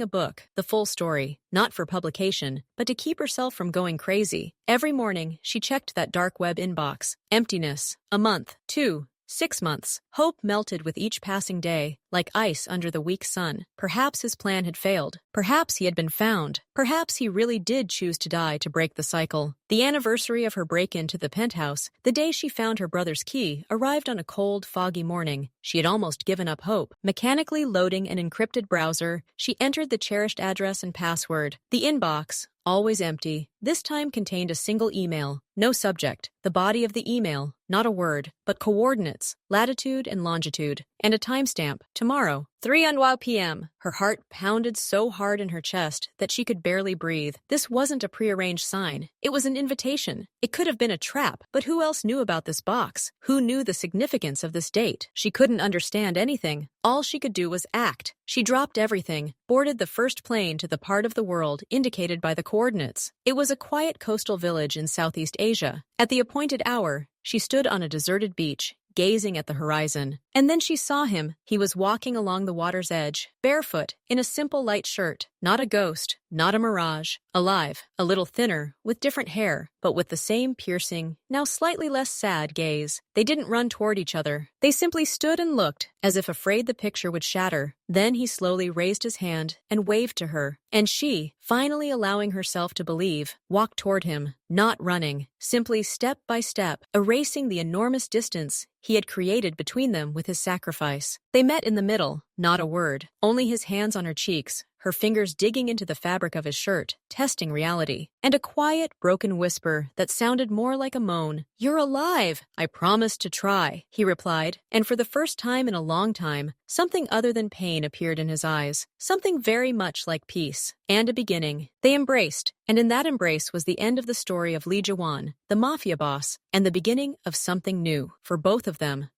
a book, the full story, not for publication, but to keep herself from going crazy. Every morning, she checked that dark web inbox. Emptiness. A month. 2. 6 months. Hope melted with each passing day, like ice under the weak sun. Perhaps his plan had failed. Perhaps he had been found. Perhaps he really did choose to die to break the cycle. The anniversary of her break-in to the penthouse, the day she found her brother's key, arrived on a cold, foggy morning. She had almost given up hope. Mechanically loading an encrypted browser, she entered the cherished address and password. The inbox, always empty, this time contained a single email. No subject. The body of the email, not a word, but coordinates, latitude and longitude, and a timestamp, tomorrow, 3:00 p.m. Her heart pounded so hard in her chest that she could barely breathe. This wasn't a prearranged sign. It was an invitation. It could have been a trap, but who else knew about this box? Who knew the significance of this date? She couldn't understand anything. All she could do was act. She dropped everything, boarded the first plane to the part of the world indicated by the coordinates. It was a quiet coastal village in Southeast Asia. At the appointed hour, she stood on a deserted beach, gazing at the horizon. And then she saw him. He was walking along the water's edge, barefoot, in a simple light shirt. Not a ghost, not a mirage. Alive, a little thinner, with different hair, but with the same piercing, now slightly less sad gaze. They didn't run toward each other. They simply stood and looked, as if afraid the picture would shatter. Then he slowly raised his hand and waved to her, and she, finally allowing herself to believe, walked toward him, not running, simply step by step, erasing the enormous distance he had created between them with his sacrifice. They met in the middle, not a word, only his hands on her cheeks, her fingers digging into the fabric of his shirt, testing reality, and a quiet, broken whisper that sounded more like a moan. "You're alive! I promised to try," he replied, and for the first time in a long time, something other than pain appeared in his eyes, something very much like peace, and a beginning. They embraced, and in that embrace was the end of the story of Lee Jawan, the Mafia boss, and the beginning of something new, for both of them.